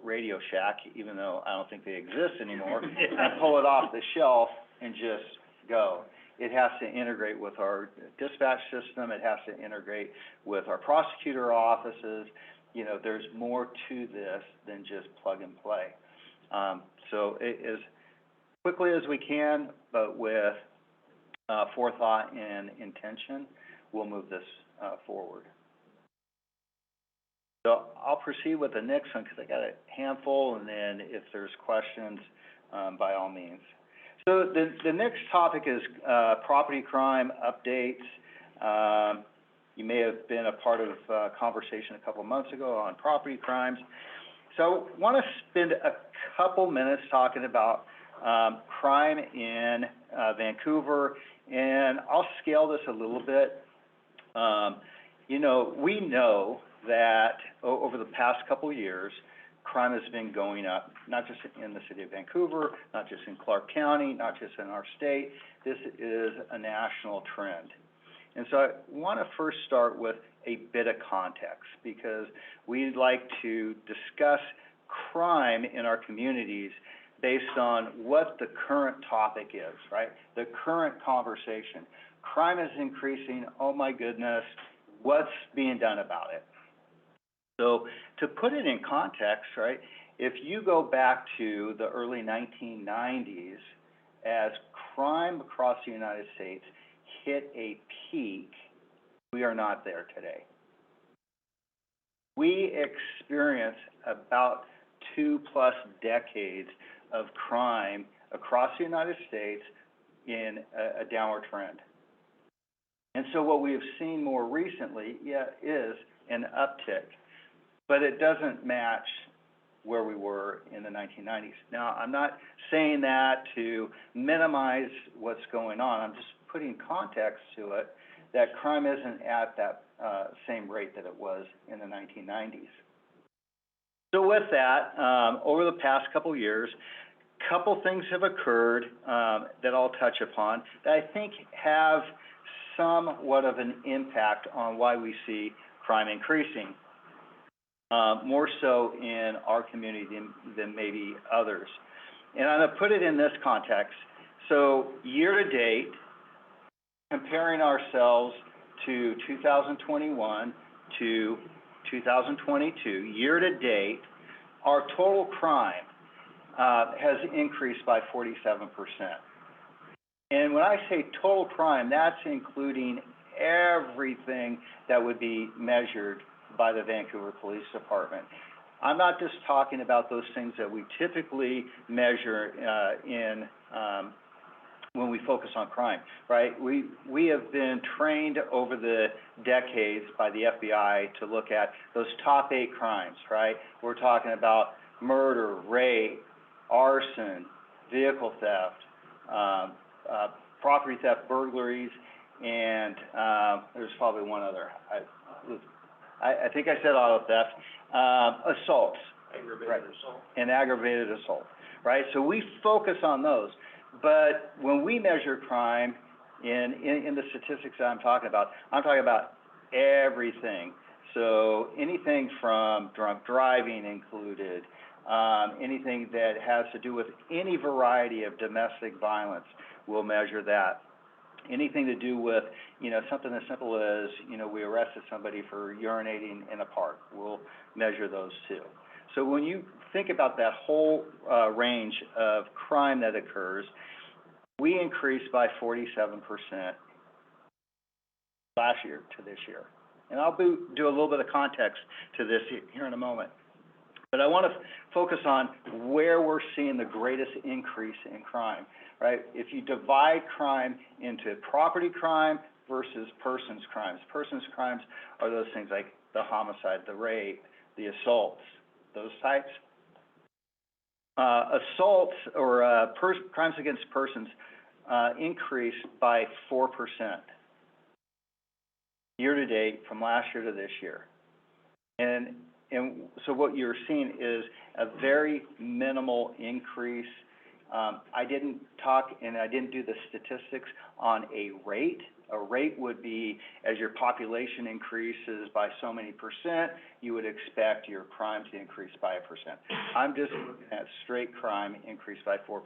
Radio Shack, even though I don't think they exist anymore, and pull it off the shelf and just go. It has to integrate with our dispatch system. It has to integrate with our prosecutor offices. You know, there's more to this than just plug and play. So as quickly as we can, but with forethought and intention, we'll move this forward. So I'll proceed with the next one because I got a handful, and then if there's questions, by all means. So the next topic is property crime updates. You may have been a part of a conversation a couple months ago on property crimes. So I want to spend a couple minutes talking about crime in Vancouver, and I'll scale this a little bit. You know, we know that over the past couple of years, crime has been going up, not just in the city of Vancouver, not just in Clark County, not just in our state. This is a national trend. And so I want to first start with a bit of context, because we'd like to discuss crime in our communities based on what the current topic is, right? The current conversation. Crime is increasing, oh my goodness, what's being done about it? So to put it in context, right, if you go back to the early 1990s, as crime across the United States hit a peak, we are not there today. We experienced about 2+ decades of crime across the United States in a downward trend. And so what we have seen more recently, is an uptick, but it doesn't match where we were in the 1990s. Now, I'm not saying that to minimize what's going on. I'm just putting context to it, that crime isn't at that same rate that it was in the 1990s. So with that, over the past couple of years, couple things have occurred that I'll touch upon that I think have somewhat of an impact on why we see crime increasing, more so in our community than maybe others. And I'm going to put it in this context. So year to date, comparing ourselves to 2021 to 2022, year to date, our total crime has increased by 47%. And when I say total crime, that's including everything that would be measured by the Vancouver Police Department. I'm not just talking about those things that we typically measure when we focus on crime, right? We have been trained over the decades by the FBI to look at those top 8 crimes, right? We're talking about murder, rape, arson, vehicle theft, property theft, burglaries, and there's probably one other. I think I said auto theft, assaults. Aggravated assault. And aggravated assault, right? So we focus on those. But when we measure crime in the statistics that I'm talking about everything. So anything from drunk driving included, anything that has to do with any variety of domestic violence, we'll measure that. Anything to do with, something as simple as, we arrested somebody for urinating in a park, we'll measure those too. So when you think about that whole range of crime that occurs, we increased by 47% last year to this year. And I'll do a little bit of context to this here in a moment. But I want to focus on where we're seeing the greatest increase in crime, right? If you divide crime into property crime versus persons crimes are those things like the homicide, the rape, the assaults, those types. Assaults or crimes against persons increased by 4% year to date from last year to this year. And so what you're seeing is a very minimal increase. I didn't talk and I didn't do the statistics on a rate A rate would be, as your population increases by so many percent, you would expect your crime to increase by 1%. I'm just looking at straight crime increase by 4%.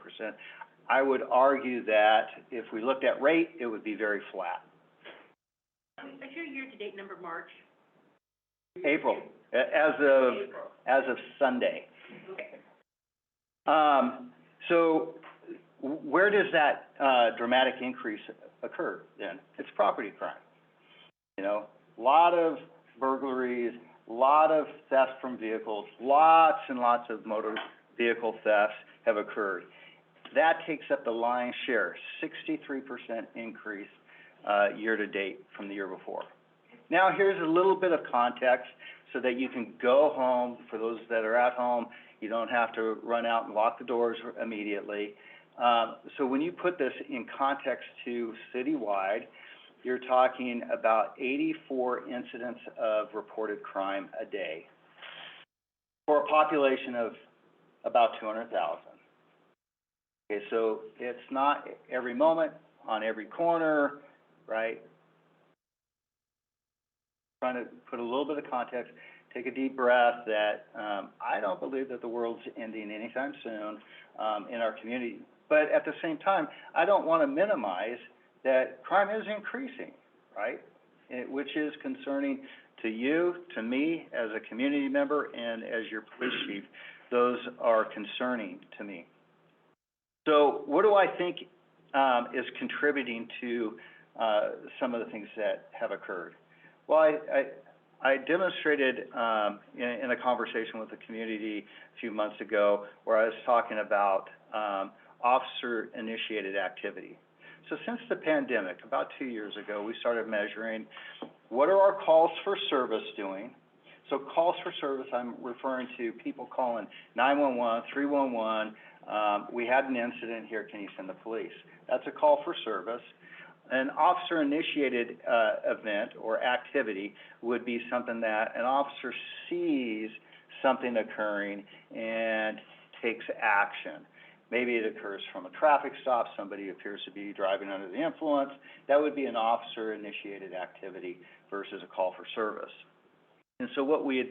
I would argue that if we looked at rate, it would be very flat. Is your year-to-date number March? April, as of Sunday. Okay. So where does that dramatic increase occur then? It's property crime. You know, a lot of burglaries, a lot of theft from vehicles, lots and lots of motor vehicle thefts have occurred. That takes up the lion's share, 63% increase year to date from the year before. Now here's a little bit of context so that you can go home. For those that are at home, you don't have to run out and lock the doors immediately. So when you put this in context to citywide, you're talking about 84 incidents of reported crime a day for a population of about 200,000. Okay, so it's not every moment, on every corner, right? Trying to put a little bit of context, take a deep breath that I don't believe that the world's ending anytime soon in our community. But at the same time, I don't want to minimize that crime is increasing, right? Which is concerning to you, to me, as a community member, and as your police chief. Those are concerning to me. So what do I think is contributing to some of the things that have occurred? Well, I demonstrated in a conversation with the community a few months ago where I was talking about officer-initiated activity. So since the pandemic, about 2 years ago, we started measuring what are our calls for service doing. So calls for service, I'm referring to people calling 911, 311, we had an incident here, can you send the police? That's a call for service. An officer-initiated event or activity would be something that an officer sees something occurring and takes action. Maybe it occurs from a traffic stop, somebody appears to be driving under the influence. That would be an officer-initiated activity versus a call for service. And so what we had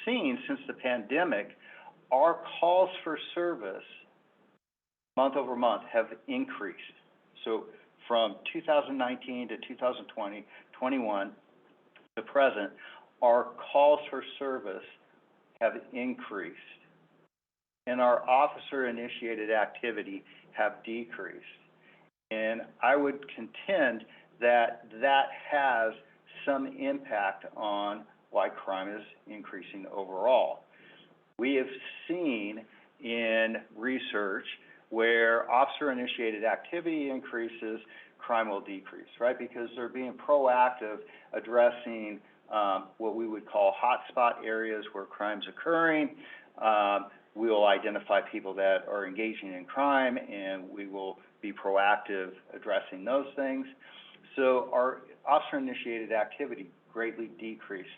seen since the pandemic, our calls for service month over month have increased. So from 2019 to 2020, 21 to present, our calls for service have increased, and our officer-initiated activity have decreased. And I would contend that that has some impact on why crime is increasing overall. We have seen in research where officer-initiated activity increases, crime will decrease, right? Because they're being proactive, addressing what we would call hotspot areas where crime's occurring. We will identify people that are engaging in crime, and we will be proactive addressing those things. So our officer-initiated activity greatly decreased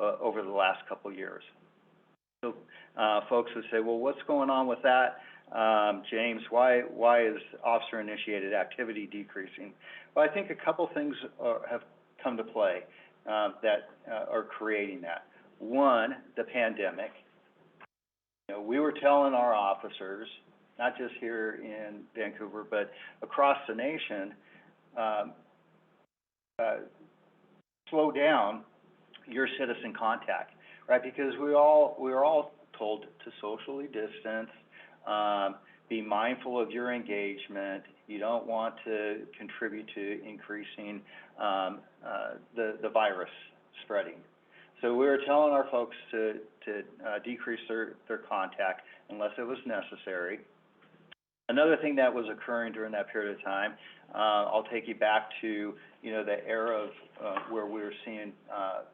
over the last couple of years. So folks would say, well, what's going on with that? James, why is officer-initiated activity decreasing? Well, I think a couple things have come to play that are creating that. One, the pandemic. You know, we were telling our officers, not just here in Vancouver, but across the nation, slow down your citizen contact, right? Because we were all told to socially distance, be mindful of your engagement. You don't want to contribute to increasing the virus spreading. So we were telling our folks to decrease their contact unless it was necessary. Another thing that was occurring during that period of time, I'll take you back to the era of where we were seeing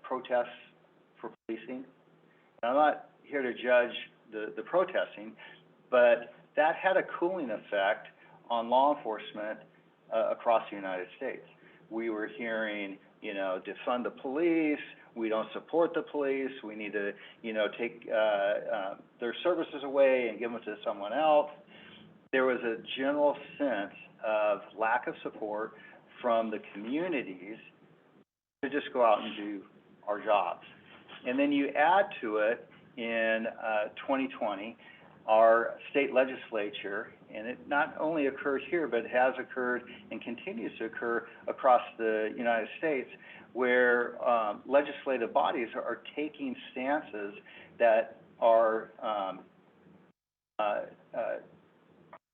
protests for policing. And I'm not here to judge the protesting, but that had a cooling effect on law enforcement across the United States. We were hearing, defund the police, we don't support the police, we need to, take their services away and give them to someone else. There was a general sense of lack of support from the communities to just go out and do our jobs. And then you add to it in 2020, our state legislature, and it not only occurred here, but has occurred and continues to occur across the United States, where legislative bodies are taking stances that are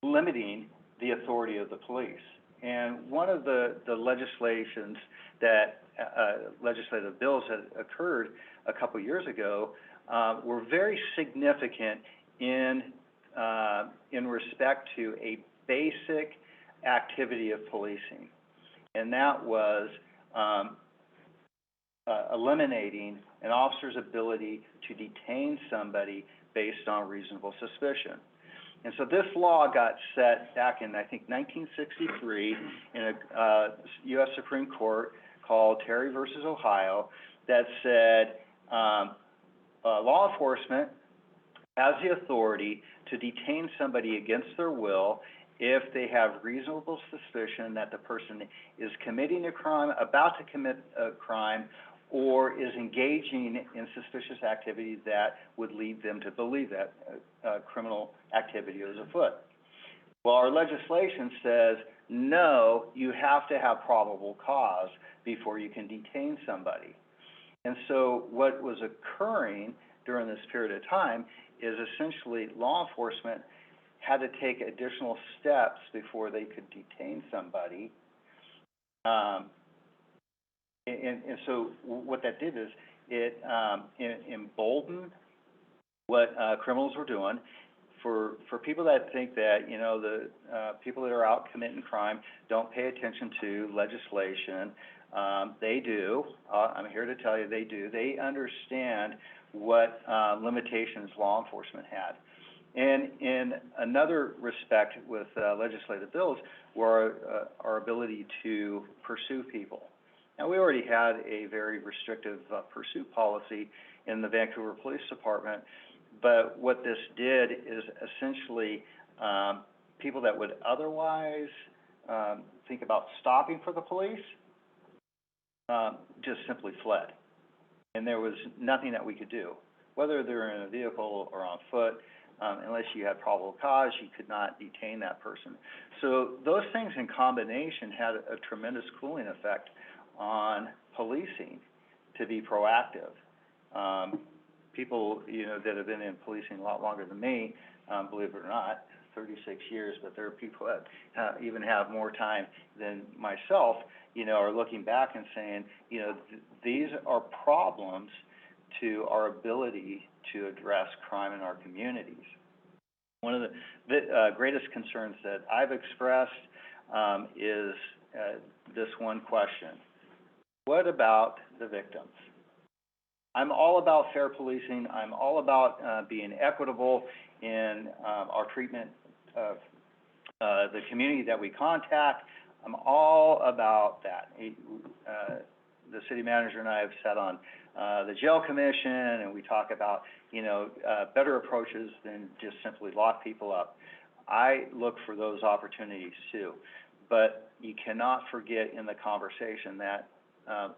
limiting the authority of the police. And one of the legislations that legislative bills that occurred a couple years ago were very significant in respect to a basic activity of policing, and that was eliminating an officer's ability to detain somebody based on reasonable suspicion. And so this law got set back in, I think, 1963 in a U.S. Supreme Court called Terry versus Ohio that said law enforcement has the authority to detain somebody against their will if they have reasonable suspicion that the person is committing a crime, about to commit a crime, or is engaging in suspicious activity that would lead them to believe that criminal activity is afoot. Well, our legislation says, no, you have to have probable cause before you can detain somebody. And so what was occurring during this period of time is essentially law enforcement had to take additional steps before they could detain somebody. And so what that did is it emboldened what criminals were doing. For people that think that, you know, the people that are out committing crime don't pay attention to legislation, they do. I'm here to tell you they do. They understand what limitations law enforcement had. And in another respect with legislative bills were our ability to pursue people. Now, we already had a very restrictive pursuit policy in the Vancouver Police Department, but what this did is essentially people that would otherwise think about stopping for the police just simply fled. And there was nothing that we could do. Whether they're in a vehicle or on foot, unless you had probable cause, you could not detain that person. So those things in combination had a tremendous cooling effect on policing to be proactive. People, you know, that have been in policing a lot longer than me, believe it or not, 36 years, but there are people that even have more time than myself, you know, are looking back and saying, you know, these are problems to our ability to address crime in our communities. One of the greatest concerns that I've expressed is this one question: what about the victims? I'm all about fair policing. I'm all about being equitable in our treatment of the community that we contact. I'm all about that. The city manager and I have sat on the jail commission, and we talk about, you know, better approaches than just simply lock people up. I look for those opportunities too, but you cannot forget in the conversation that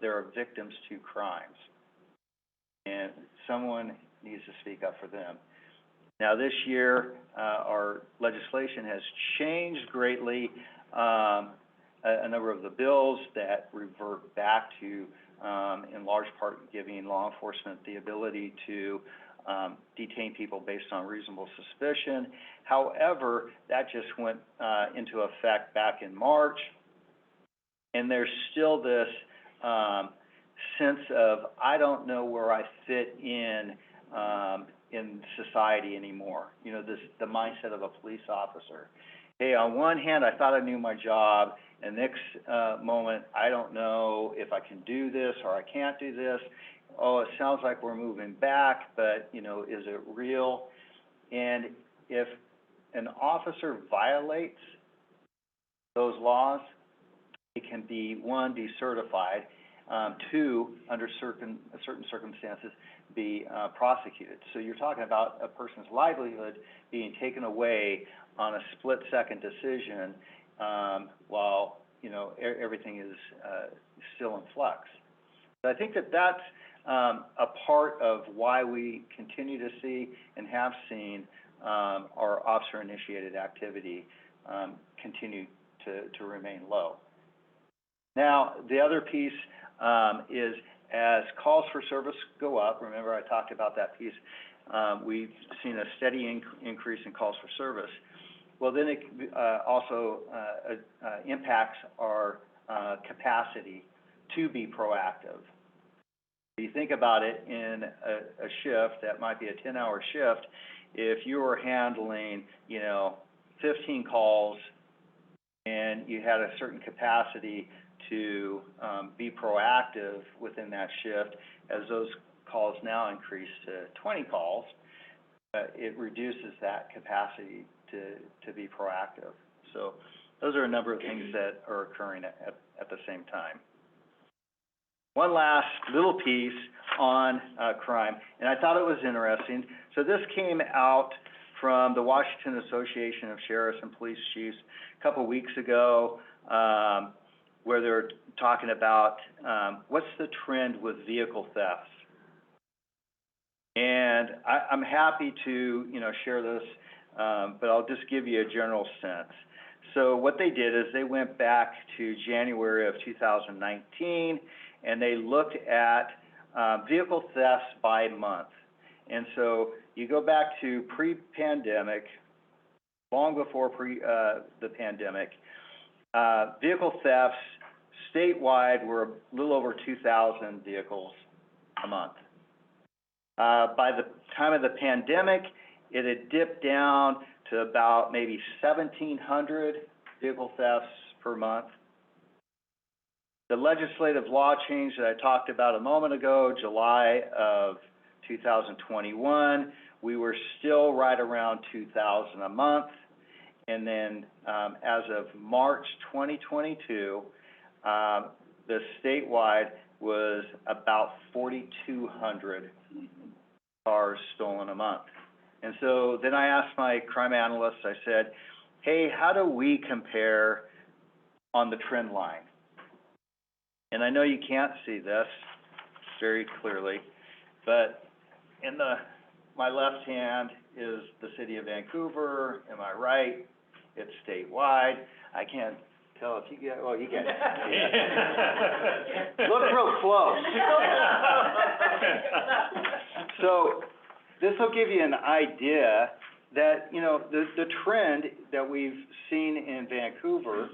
there are victims to crimes, and someone needs to speak up for them. Now, this year, our legislation has changed greatly. A number of the bills that revert back to, in large part, giving law enforcement the ability to detain people based on reasonable suspicion. However, that just went into effect back in March, and there's still this sense of, I don't know where I fit in society anymore. You know, the mindset of a police officer. Hey, on one hand, I thought I knew my job, and next moment, I don't know if I can do this or I can't do this. Oh, it sounds like we're moving back, but, you know, is it real? And if an officer violates those laws, it can be, one, decertified, two, under certain circumstances, be prosecuted. So you're talking about a person's livelihood being taken away on a split-second decision while everything is, still in flux. So I think that that's, a part of why we continue to see and have seen, our officer-initiated activity, continue to remain low. Now, the other piece, is as calls for service go up, remember I talked about that piece, we've seen a steady increase in calls for service. Well, then it also impacts our capacity to be proactive. If you think about it in a shift that might be a 10-hour shift, if you were handling, 15 calls and you had a certain capacity to be proactive within that shift, as those calls now increase to 20 calls, it reduces that capacity to be proactive. So those are a number of things that are occurring at the same time. One last little piece on crime, and I thought it was interesting. So this came out from the Washington Association of Sheriffs and Police Chiefs a couple weeks ago, where they're talking about what's the trend with vehicle thefts. And I'm happy to, share this, but I'll just give you a general sense. So what they did is they went back to January of 2019, and they looked at vehicle thefts by month. And so you go back to pre-pandemic, long before the pandemic, vehicle thefts statewide were a little over 2,000 vehicles a month. By the time of the pandemic, it had dipped down to about maybe 1,700 vehicle thefts per month. The legislative law change that I talked about a moment ago, July of 2021, we were still right around 2,000 a month. And then as of March 2022, the statewide was about 4,200 cars stolen a month. And so then I asked my crime analysts, I said, hey, how do we compare on the trend line? And I know you can't see this very clearly, but in my left hand is the city of Vancouver. In my right, it's statewide. I can't tell if you get, well, you can. Look real close. So this will give you an idea that, the trend that we've seen in Vancouver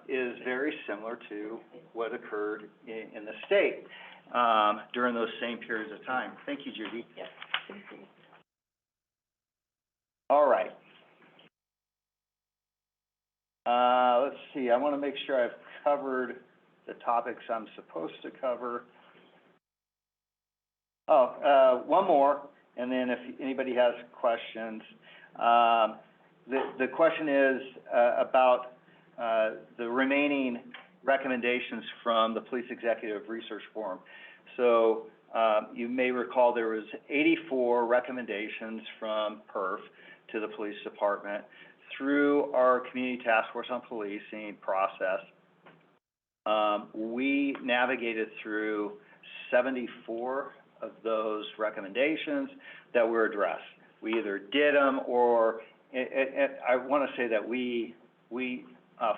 is very similar to what occurred in the state during those same periods of time. Thank you, Judy. Yes, thank you. All right. Let's see, I want to make sure I've covered the topics I'm supposed to cover. One more, and then if anybody has questions. The question is about the remaining recommendations from the Police Executive Research Forum. So you may recall there was 84 recommendations from PERF to the police department through our Community Task Force on Policing process. We navigated through 74 of those recommendations that were addressed. We either did them or, I want to say that we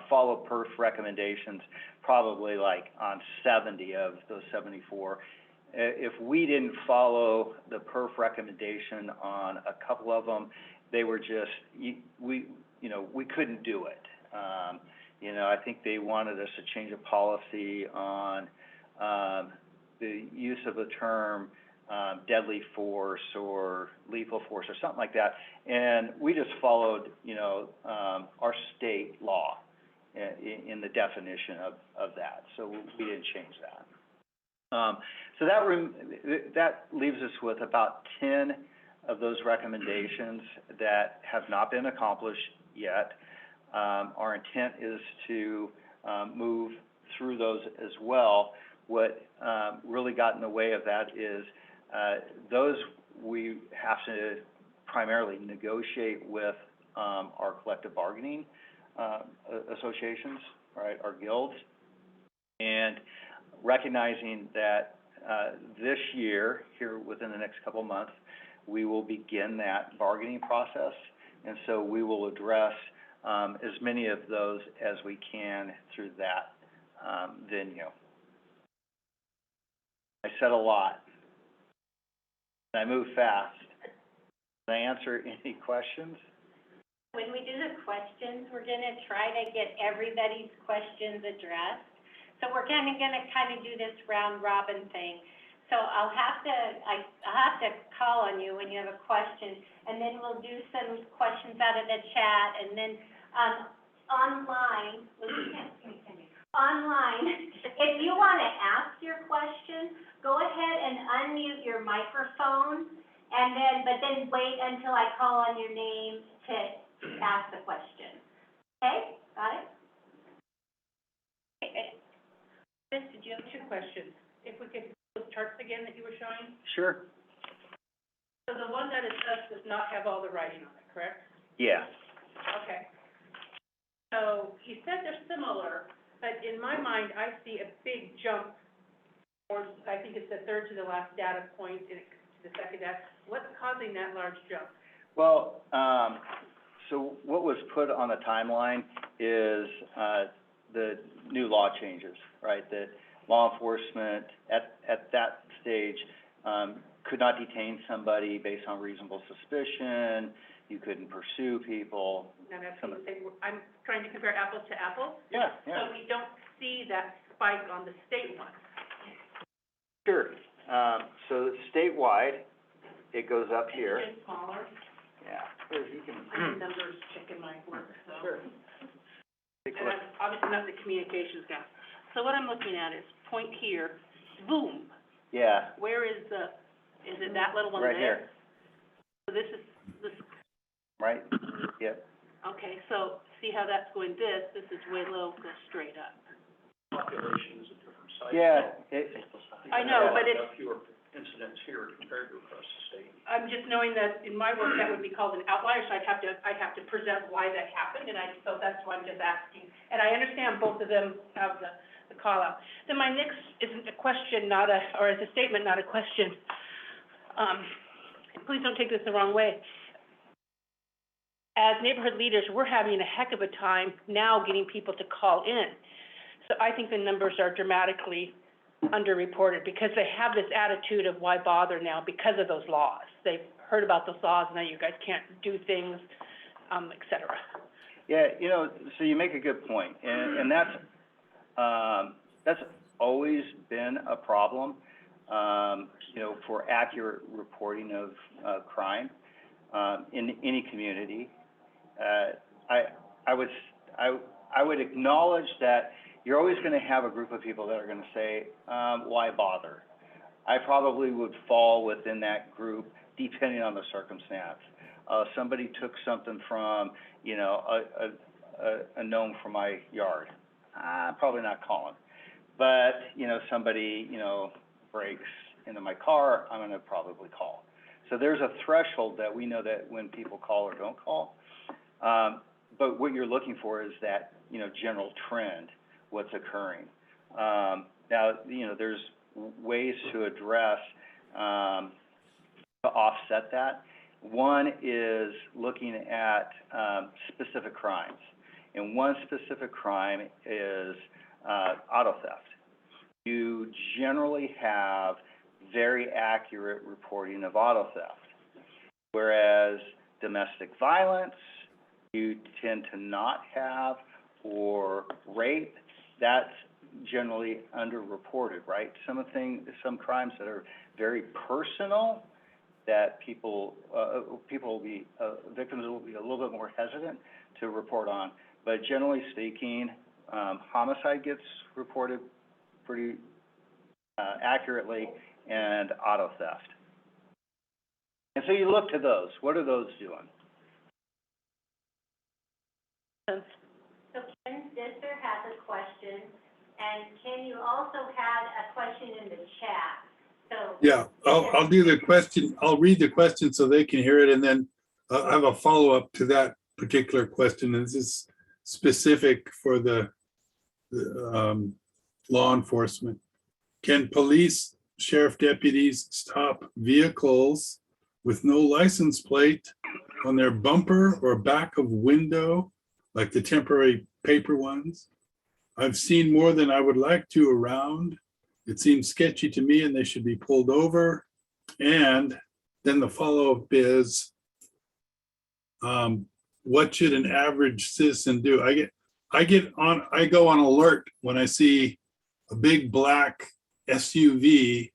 followed PERF recommendations probably like on 70 of those 74. If we didn't follow the PERF recommendation on a couple of them, they were just, we couldn't do it. I think they wanted us to change a policy on the use of the term deadly force or lethal force or something like that. And we just followed, our state law in the definition of that. So we didn't change that. So that leaves us with about 10 of those recommendations that have not been accomplished yet. Our intent is to move through those as well. What really got in the way of that is those we have to primarily negotiate with our collective bargaining associations, right, our guilds, and recognizing that this year, here within the next couple of months, we will begin that bargaining process, and so we will address as many of those as we can through that venue. I said a lot. I move fast. Can I answer any questions? When we do the questions, we're gonna try to get everybody's questions addressed. So we're gonna do this round robin thing. So I'll have to call on you when you have a question, and then we'll do some questions out of the chat, and then, online, if you wanna ask your question, go ahead and unmute your microphone, and but then wait until I call on your name to ask the question. Okay, got it? Miss, did you have two questions? If we could, those charts again that you were showing? Sure. So the one that is us does not have all the writing on it, correct? Yeah. Okay. So you said they're similar, but in my mind, I see a big jump, or I think it's the third to the last data point, and to the second data. What's causing that large jump? Well, so what was put on the timeline is the new law changes, right? That law enforcement at that stage could not detain somebody based on reasonable suspicion. You couldn't pursue people. And that's the same, I'm trying to compare apples to apples. Yeah, yeah. So we don't see that spike on the state one. Sure. So statewide, it goes up here. It's smaller. Yeah. Here, you can. I'm numbers checking my work, so. Sure. Take a And look. I'm obviously not the communications guy. So what I'm looking at is point here, boom. Yeah, Where is is it that little one there? right here, So this is, right? Yep. okay, so see how that's going this is way low, go straight up. Population is a different size. Yeah, I know, but it's, Fewer incidents here compared to across the state. I'm just knowing that in my work, that would be called an outlier, so I'd have to present why that happened, and so that's why I'm just asking. And I understand both of them have the call out. Then my next isn't a question, or is a statement, not a question. Please don't take this the wrong way. As neighborhood leaders, we're having a heck of a time now getting people to call in. So I think the numbers are dramatically underreported because they have this attitude of why bother now because of those laws. They've heard about those laws, and now you guys can't do things, et cetera. Yeah, you know, so you make a good point, and that's always been a problem, you know, for accurate reporting of crime in any community. I would acknowledge that you're always going to have a group of people that are going to say, why bother? I probably would fall within that group depending on the circumstance. Somebody took something from, you know, a gnome from my yard. Probably not calling. But, you know, somebody, you know, breaks into my car, I'm going to probably call. So there's a threshold that we know that when people call or don't call. But what you're looking for is that, you know, general trend, what's occurring. Now, you know, there's ways to address, to offset that. One is looking at specific crimes. And one specific crime is auto theft. You generally have very accurate reporting of auto theft, whereas domestic violence, you tend to not have, or rape, that's generally underreported, right? Some crimes that are very personal, that victims will be a little bit more hesitant to report on. But generally speaking, homicide gets reported pretty accurately, and auto theft. And so you look to those. What are those doing? So Ken Sisser has a question, and Ken, you also had a question in the chat, so. Yeah, I'll do the question. I'll read the question so they can hear it, and then I have a follow-up to that particular question. And this is specific for the law enforcement. Can police, sheriff deputies stop vehicles with no license plate on their bumper or back of window, like the temporary paper ones? I've seen more than I would like to around. It seems sketchy to me and they should be pulled over. And then the follow-up is, what should an average citizen do? I go on alert when I see a big black SUV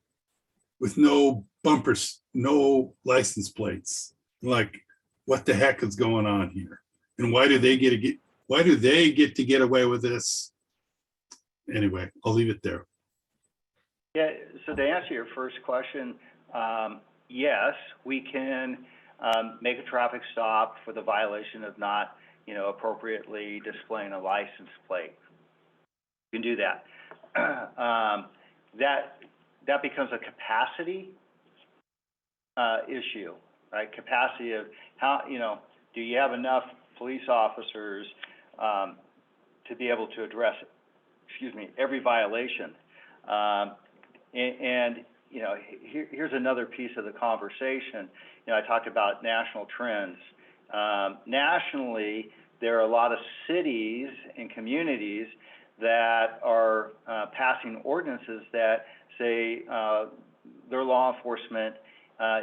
with no bumpers, no license plates. Like, what the heck is going on here? And why do they get to get away with this? Anyway, I'll leave it there. Yeah, so to answer your first question, yes, we can make a traffic stop for the violation of not, appropriately displaying a license plate. You can do that. That becomes a capacity issue, right? Capacity of how, do you have enough police officers to be able to address, every violation? Here's another piece of the conversation. I talked about national trends. Nationally, there are a lot of cities and communities that are passing ordinances that say their law enforcement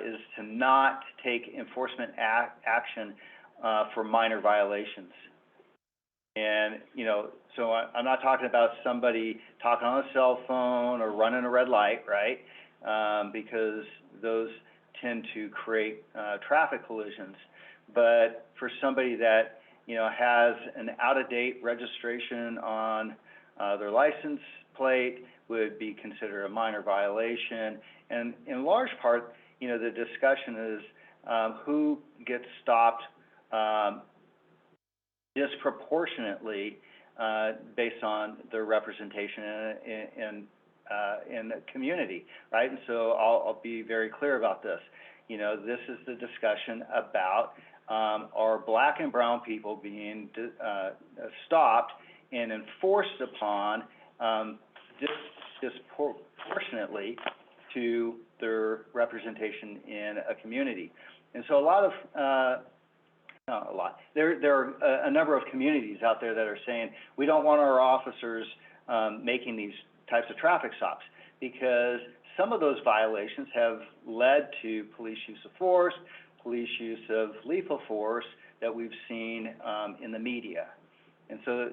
is to not take enforcement action for minor violations. And, so I'm not talking about somebody talking on a cell phone or running a red light, right? Because those tend to create traffic collisions. But for somebody that, has an out-of-date registration on their license plate would be considered a minor violation. And in large part, the discussion is who gets stopped disproportionately based on their representation in the community, right? And so I'll be very clear about this. This is the discussion about are Black and brown people being stopped and enforced upon disproportionately to their representation in a community. And so there are a number of communities out there that are saying, we don't want our officers making these types of traffic stops, because some of those violations have led to police use of force, police use of lethal force that we've seen in the media. And so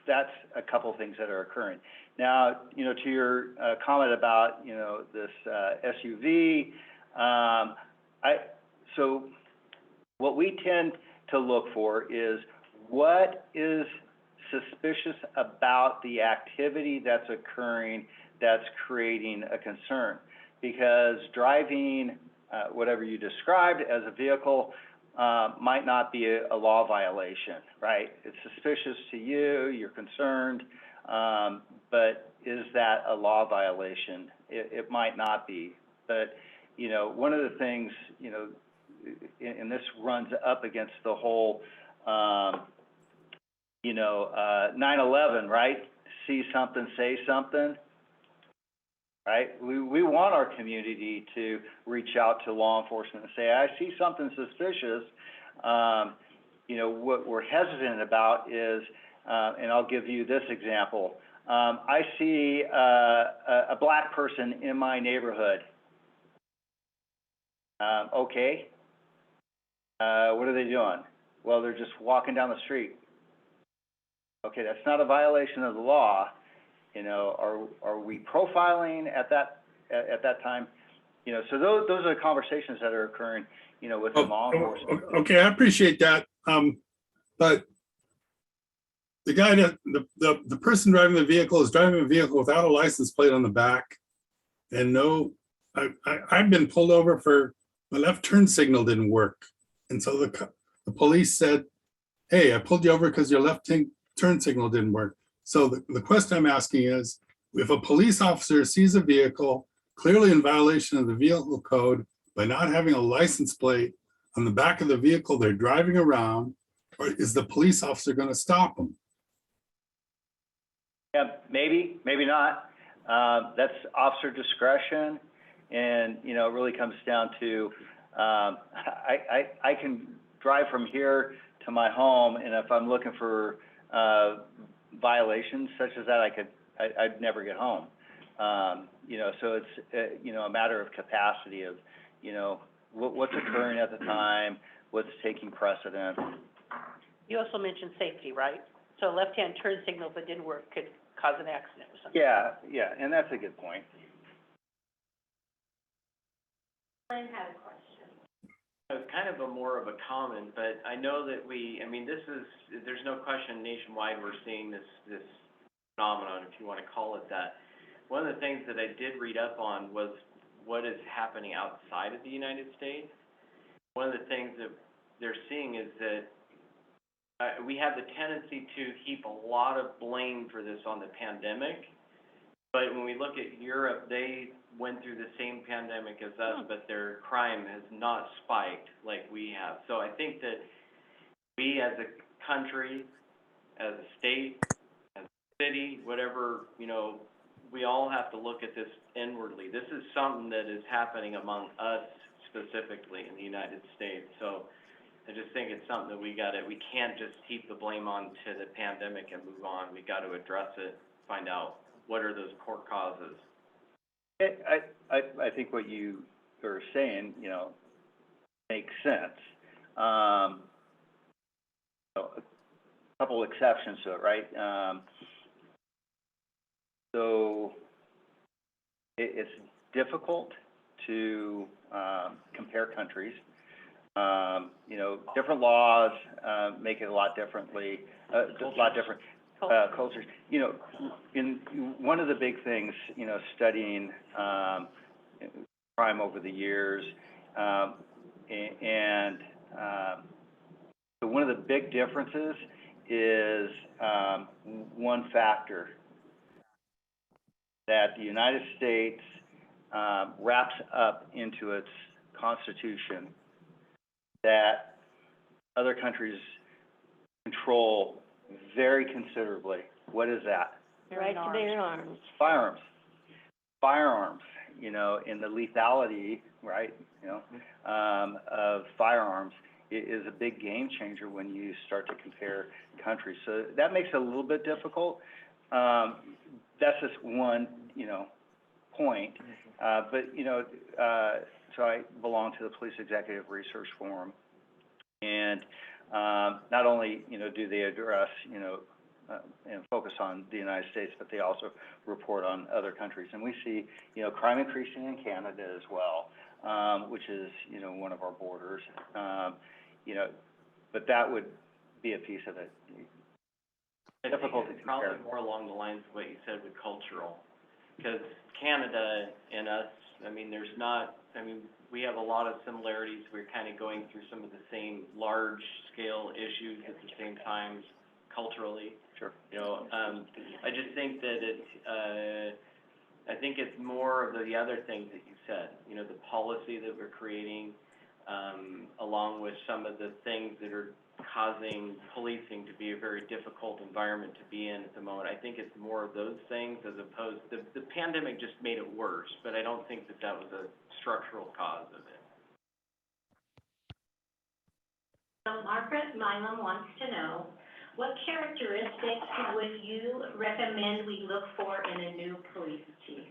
that's a couple things that are occurring. Now, to your comment about, this SUV, so what we tend to look for is what is suspicious about the activity that's occurring that's creating a concern. Because driving whatever you described as a vehicle might not be a law violation, right? It's suspicious to you, you're concerned, but is that a law violation? It might not be. But, one of the things, and this runs up against the whole, 9/11, right? See something, say something, right? We want our community to reach out to law enforcement and say, I see something suspicious. What we're hesitant about is, and I'll give you this example. I see a Black person in my neighborhood. Okay. What are they doing? Well, they're just walking down the street. Okay, that's not a violation of the law. Are we profiling at that time? So those are the conversations that are occurring, with the law enforcement. Okay, I appreciate that. But the guy the person driving the vehicle is driving a vehicle without a license plate on the back, and I've been pulled over for my left turn signal didn't work, and so the police said, "Hey, I pulled you over because your left turn signal didn't work." So the question I'm asking is, if a police officer sees a vehicle clearly in violation of the vehicle code by not having a license plate on the back of the vehicle they're driving around, or is the police officer gonna stop them? Yeah, maybe, maybe not. That's officer discretion, and, you know, it really comes down to, I can drive from here to my home, and if I'm looking for, violations such as that, I'd never get home. You know, so it's, you know, a matter of capacity of, you know, what's occurring at the time, what's taking precedent. You also mentioned safety, right? So left-hand turn signals that didn't work could cause an accident or something. Yeah, yeah, and that's a good point. Lynn had a question. It's kind of a more of a comment, but I know that there's no question nationwide we're seeing this phenomenon, if you want to call it that. One of the things that I did read up on was what is happening outside of the United States. One of the things that they're seeing is that we have the tendency to heap a lot of blame for this on the pandemic, but when we look at Europe, they went through the same pandemic as us, but their crime has not spiked like we have. So I think that we as a country, as a state, as a city, whatever, you know, we all have to look at this inwardly. This is something that is happening among us specifically in the United States. So I just think it's something that we can't just heap the blame on to the pandemic and move on. We got to address it, find out what are those core causes. I think what you are saying, you know, makes sense. So a couple exceptions to it, right? So it's difficult to compare countries. You know, different laws make it a lot differently, a lot different cultures. You know, one of the big things, you know, studying crime over the years, and so one of the big differences is one factor that the United States wraps up into its Constitution that other countries control very considerably. What is that? Right to bear arms. Firearms. Firearms, you know, and the lethality, right, you know, of firearms is a big game changer when you start to compare countries. So that makes it a little bit difficult. That's just one, you know, point. But, you know, so I belong to the Police Executive Research Forum, and not only, you know, do they address, you know, and focus on the United States, but they also report on other countries. And we see, you know, crime increasing in Canada as well, which is, you know, one of our borders. You know, but that would be a piece of it. Difficult to compare. Probably more along the lines of what you said with cultural, because Canada and us, I mean, we have a lot of similarities. We're kind of going through some of the same large-scale issues at the same time, culturally. Sure. You know, I just think that I think it's more of the other things that you said. You know, the policy that we're creating, along with some of the things that are causing policing to be a very difficult environment to be in at the moment. I think it's more of those things as opposed to, the pandemic just made it worse, but I don't think that was a structural cause of it. So Margaret Milam wants to know, what characteristics would you recommend we look for in a new police chief?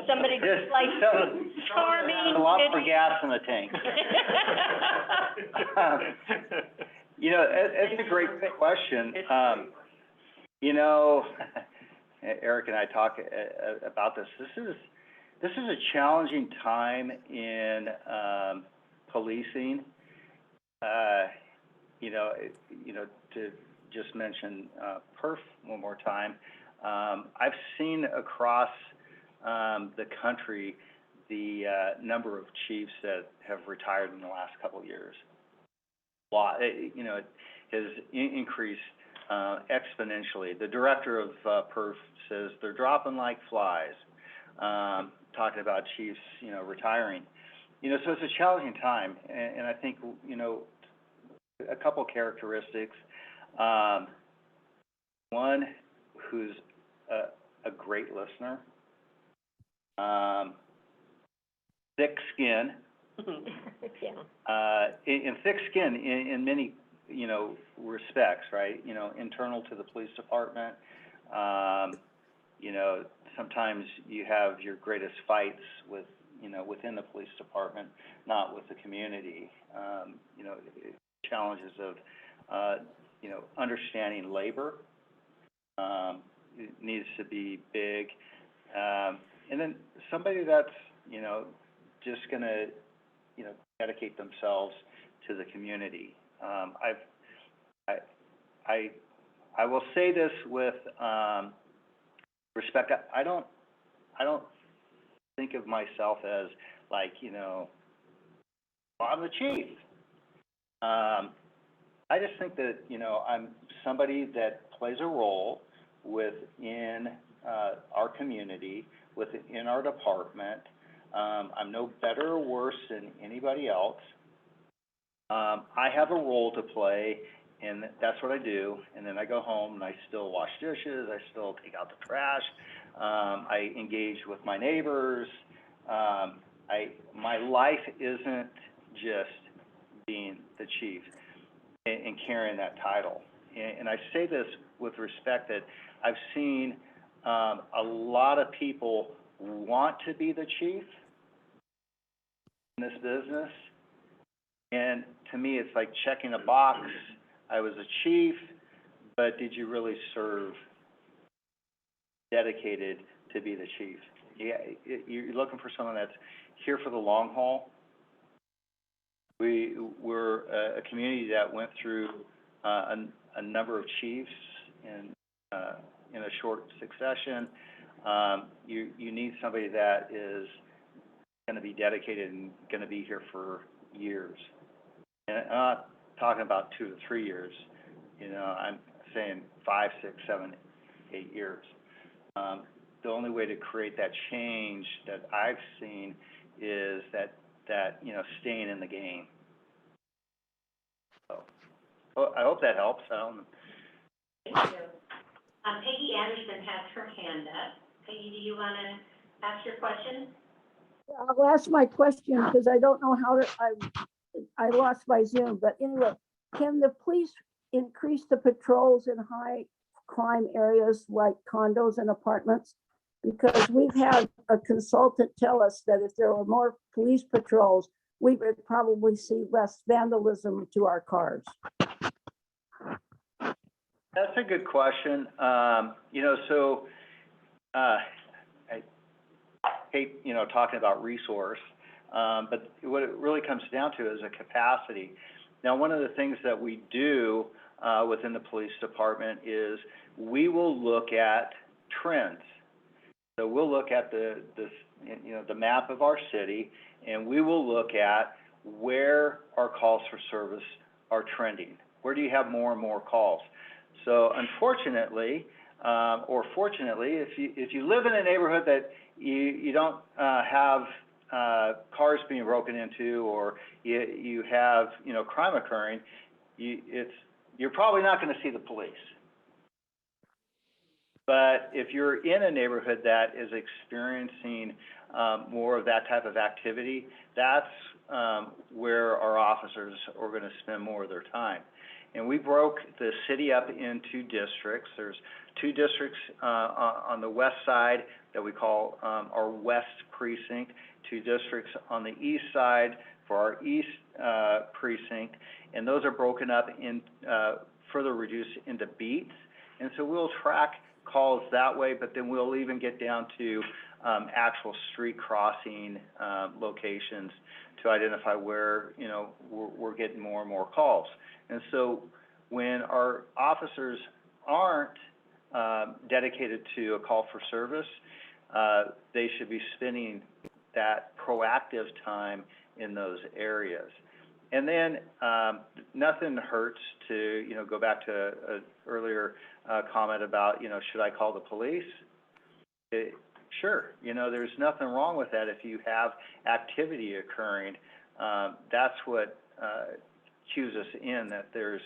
Somebody Just like so- charming, A lot for witty. gas in the tank. You know, it's a great question. You know, Eric and I talk about this. This is a challenging time in policing. You know, to just mention PERF one more time. I've seen across the country the number of chiefs that have retired in the last couple of years. A lot, you know, it has increased exponentially. The director of PERF says they're dropping like flies, talking about chiefs, you know, retiring. you know, so it's a challenging time, and I think, you know, a couple characteristics. One, who's a great listener. Thick skin. In thick skin in many, you know, respects, right? You know, internal to the police department. You know, sometimes you have your greatest fights with, you know, within the police department, not with the community. You know, challenges of, you know, understanding labor, it needs to be big. And then somebody that's, you know, just gonna, you know, dedicate themselves to the community. I will say this with, respect. I don't think of myself as like, you know, well, I'm the chief. I just think that, you know, I'm somebody that plays a role within our community, within our department. I'm no better or worse than anybody else. I have a role to play, and that's what I do. And then I go home and I still wash dishes, I still take out the trash, I engage with my neighbors. My life isn't just being the chief and carrying that title. And I say this with respect that I've seen a lot of people want to be the chief in this business. And to me, it's like checking a box. I was a chief, but did you really serve, dedicated to be the chief? Yeah, you're looking for someone that's here for the long haul. We're a community that went through a number of chiefs in a short succession. You need somebody that is going to be dedicated and going to be here for years. And I'm not talking about 2 to 3 years. You know, I'm saying 5, 6, 7, 8 years. The only way to create that change that I've seen is that you know, staying in the game. So, well, I hope that helps. Thank you. Peggy Anderson has her hand up. Peggy, do you want to ask your question? I'll ask my question because I don't know how to, I lost my Zoom, but anyway, can the police increase the patrols in high crime areas like condos and apartments? Because we've had a consultant tell us that if there were more police patrols, we would probably see less vandalism to our cars. That's a good question. You know, so I hate, you know, talking about resource, but what it really comes down to is a capacity. Now, one of the things that we do within the police department is we will look at trends. So we'll look at the map of our city, and we will look at where our calls for service are trending. Where do you have more and more calls? So unfortunately, or fortunately, if you live in a neighborhood that you don't have cars being broken into, or you have, you know, crime occurring, you're probably not going to see the police. But if you're in a neighborhood that is experiencing more of that type of activity, that's where our officers are going to spend more of their time. And we broke the city up into districts. There's 2 districts on the west side that we call our west precinct, 2 districts on the east side for our east precinct, and those are broken up in further reduced into beats. And so we'll track calls that way, but then we'll even get down to actual street crossing locations to identify where, you know, we're getting more and more calls. And so when our officers aren't dedicated to a call for service, they should be spending that proactive time in those areas. And then nothing hurts to, you know, go back to an earlier comment about, you know, should I call the police? Sure, you know, there's nothing wrong with that if you have activity occurring. That's what cues us in that there's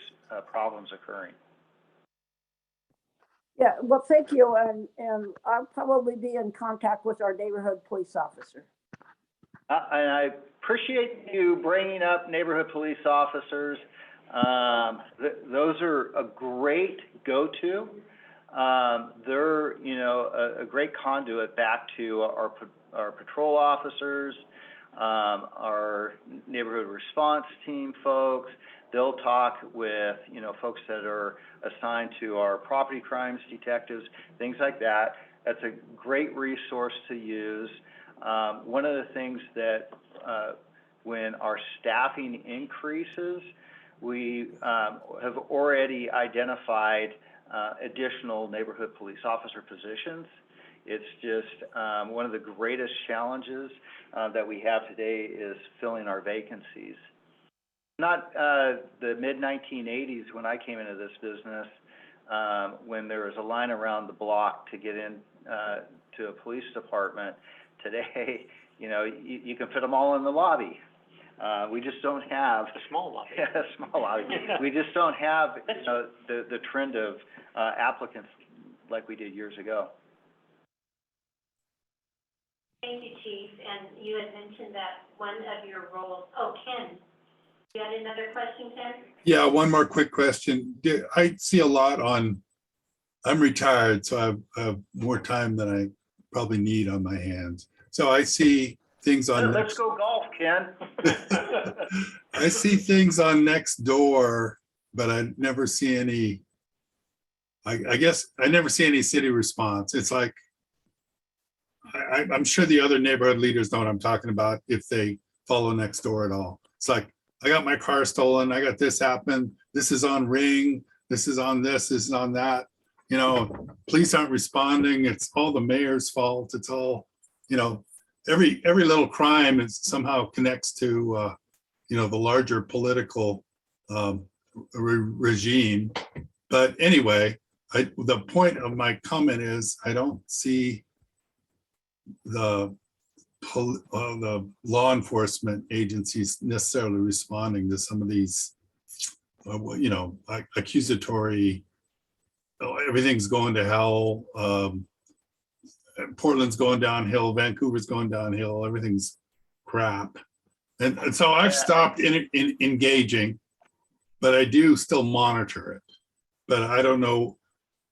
problems occurring. Yeah, well, thank you, and I'll probably be in contact with our neighborhood police officer. And I appreciate you bringing up neighborhood police officers. Those are a great go-to. They're, you know, a great conduit back to our patrol officers, our neighborhood response team folks. They'll talk with, you know, folks that are assigned to our property crimes detectives, things like that. That's a great resource to use. One of the things that when our staffing increases, we have already identified additional neighborhood police officer positions. It's just one of the greatest challenges that we have today is filling our vacancies. Not the mid-1980s when I came into this business, when there was a line around the block to get in to a police department. Today, you know, you can fit them all in the lobby. We just don't have A small lobby. a small lobby. We just don't have, you know, the trend of applicants like we did years ago. Thank you, Chief, and you had mentioned that one of your roles, oh, Ken, you had another question, Ken? Yeah, one more quick question. I see a lot on, I'm retired, so I have more time than I probably need on my hands. So I see things on. Let's go golf, Ken. I see things on Nextdoor, but I never see any, I guess I never see any city response. It's like, I'm sure the other neighborhood leaders know what I'm talking about if they follow Nextdoor at all. It's like, I got my car stolen, I got this happen, this is on Ring, this is on this is on that. You know, police aren't responding, it's all the mayor's fault, it's all, you know, every little crime is somehow connects to, you know, the larger political regime. But anyway, the point of my comment is I don't see the law enforcement agencies necessarily responding to some of these, you know, accusatory, oh, everything's going to hell. Portland's going downhill, Vancouver's going downhill, everything's crap. And so I've stopped in engaging, but I do still monitor it. But I don't know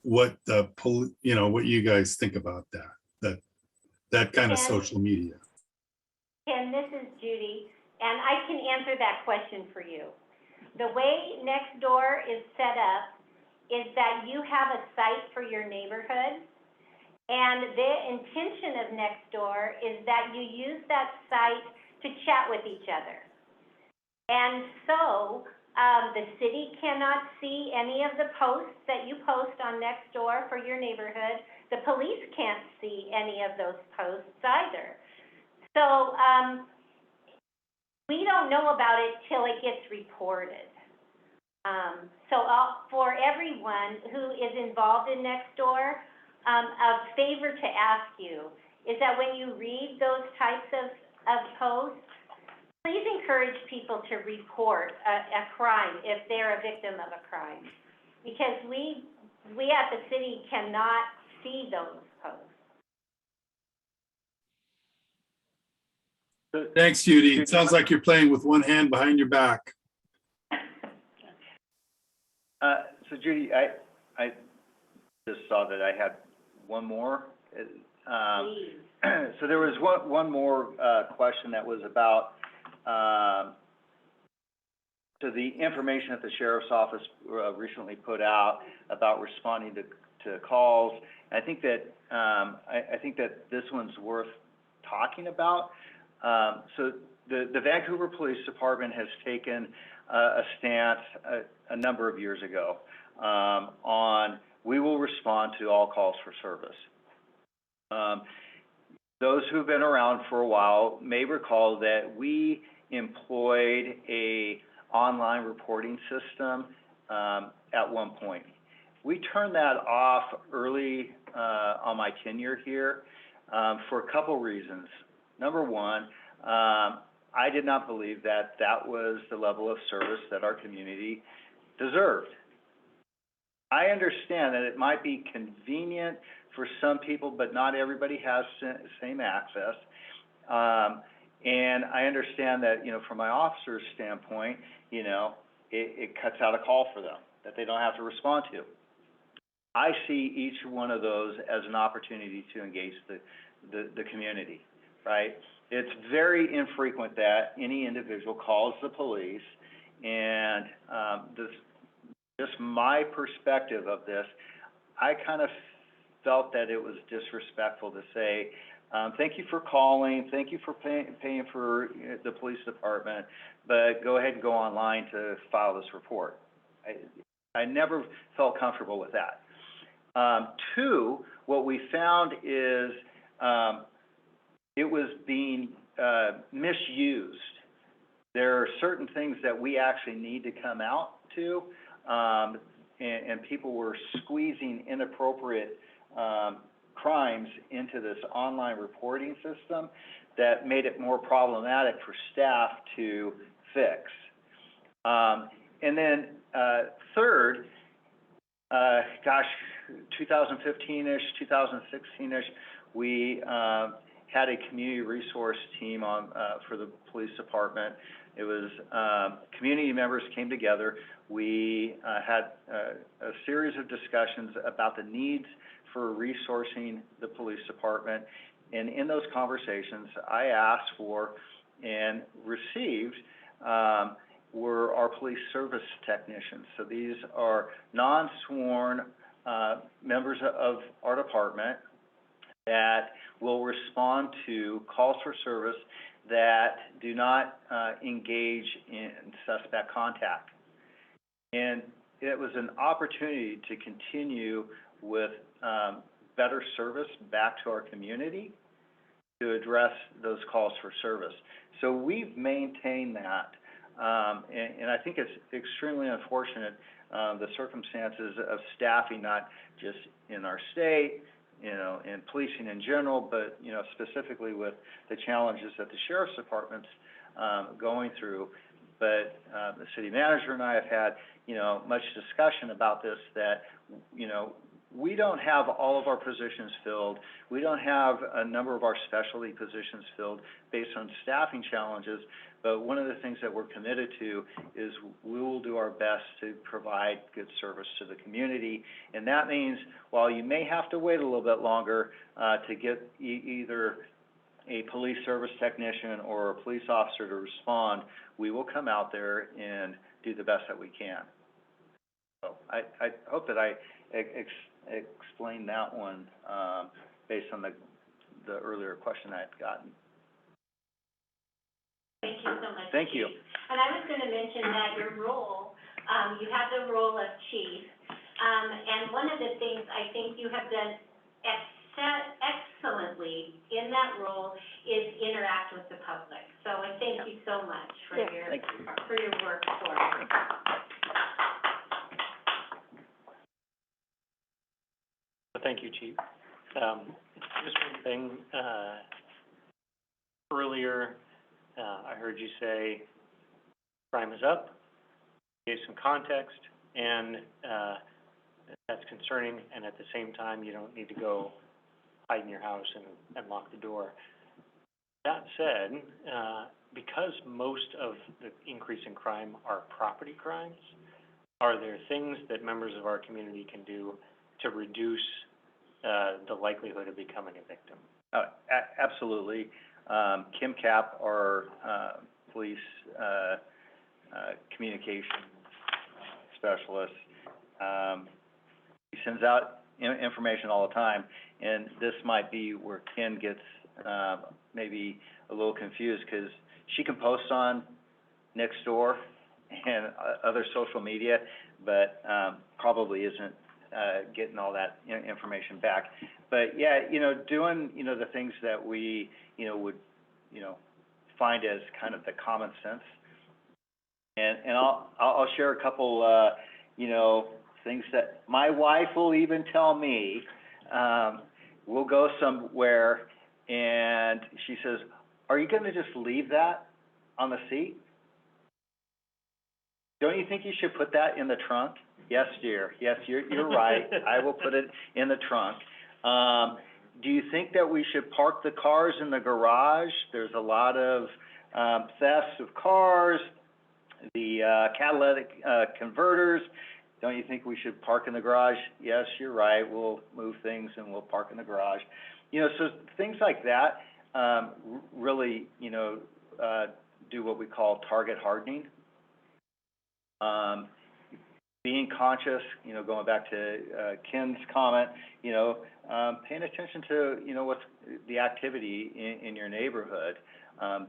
what you know, what you guys think about that kind of social media. Ken, this is Judy, and I can answer that question for you. The way Nextdoor is set up is that you have a site for your neighborhood, and the intention of Nextdoor is that you use that site to chat with each other. And so the city cannot see any of the posts that you post on Nextdoor for your neighborhood. The police can't see any of those posts either. So we don't know about it till it gets reported. So for everyone who is involved in Nextdoor, a favor to ask you is that when you read those types of posts, please encourage people to report a crime if they're a victim of a crime, because we at the city cannot see those posts. Thanks, Judy. It sounds like you're playing with one hand behind your back. So Judy, I just saw that I had one more. So there was one more question that was about so the information that the sheriff's office recently put out about responding to calls. I think that I think that this one's worth talking about. So the Vancouver Police Department has taken a stance a number of years ago on we will respond to all calls for service. Those who've been around for a while may recall that we employed a online reporting system at one point. We turned that off early on my tenure here for a couple reasons. Number one, I did not believe that that was the level of service that our community deserved. I understand that it might be convenient for some people, but not everybody has same access. And I understand that, from my officer's standpoint, it cuts out a call for them that they don't have to respond to. I see each one of those as an opportunity to engage the community, right? It's very infrequent that any individual calls the police, and just my perspective of this, I kind of felt that it was disrespectful to say, thank you for calling, thank you for paying for the police department, but go ahead and go online to file this report. I never felt comfortable with that. Two, what we found is it was being misused. There are certain things that we actually need to come out to, and people were squeezing inappropriate crimes into this online reporting system that made it more problematic for staff to fix. And then third, 2015-ish, 2016-ish, we had a community resource team for the police department. It was community members came together. We had a series of discussions about the needs for resourcing the police department. And in those conversations, I asked for and received were our police service technicians. So these are non-sworn members of our department that will respond to calls for service that do not engage in suspect contact. And it was an opportunity to continue with better service back to our community to address those calls for service. So we've maintained that, and I think it's extremely unfortunate, the circumstances of staffing, not just in our state, in policing in general, but, specifically with the challenges that the sheriff's department's going through. But the city manager and I have had, much discussion about this, that, we don't have all of our positions filled. We don't have a number of our specialty positions filled based on staffing challenges. But one of the things that we're committed to is we will do our best to provide good service to the community. And that means while you may have to wait a little bit longer to get either a police service technician or a police officer to respond, we will come out there and do the best that we can. So I hope that I explained that one based on the earlier question I had gotten. Thank you so much. Thank you. And I was gonna mention that your role, you have the role of chief, and one of the things I think you have done excellently in that role is interact with the public. So I thank you so much for your work for us. Thank you, Chief. Just one thing, earlier, I heard you say crime is up, gave some context, and that's concerning, and at the same time, you don't need to go hide in your house and lock the door. That said, because most of the increase in crime are property crimes, are there things that members of our community can do to reduce the likelihood of becoming a victim? Absolutely. Kim Cap, our police communication specialist, he sends out information all the time, and this might be where Ken gets maybe a little confused, because she can post on Nextdoor and other social media, but probably isn't getting all that information back. But yeah, doing, the things that we, would, find as kind of the common sense. And I'll share a couple, things that my wife will even tell me. We'll go somewhere And she says, are you gonna just leave that on the seat? Don't you think you should put that in the trunk? Yes, dear. Yes, you're right. I will put it in the trunk. Do you think that we should park the cars in the garage? There's a lot of thefts of cars, the catalytic converters. Don't you think we should park in the garage? Yes, you're right. We'll move things and we'll park in the garage. You know, so things like that really, you know, do what we call target hardening. Being conscious, you know, going back to Ken's comment, you know, paying attention to, you know, what's the activity in your neighborhood,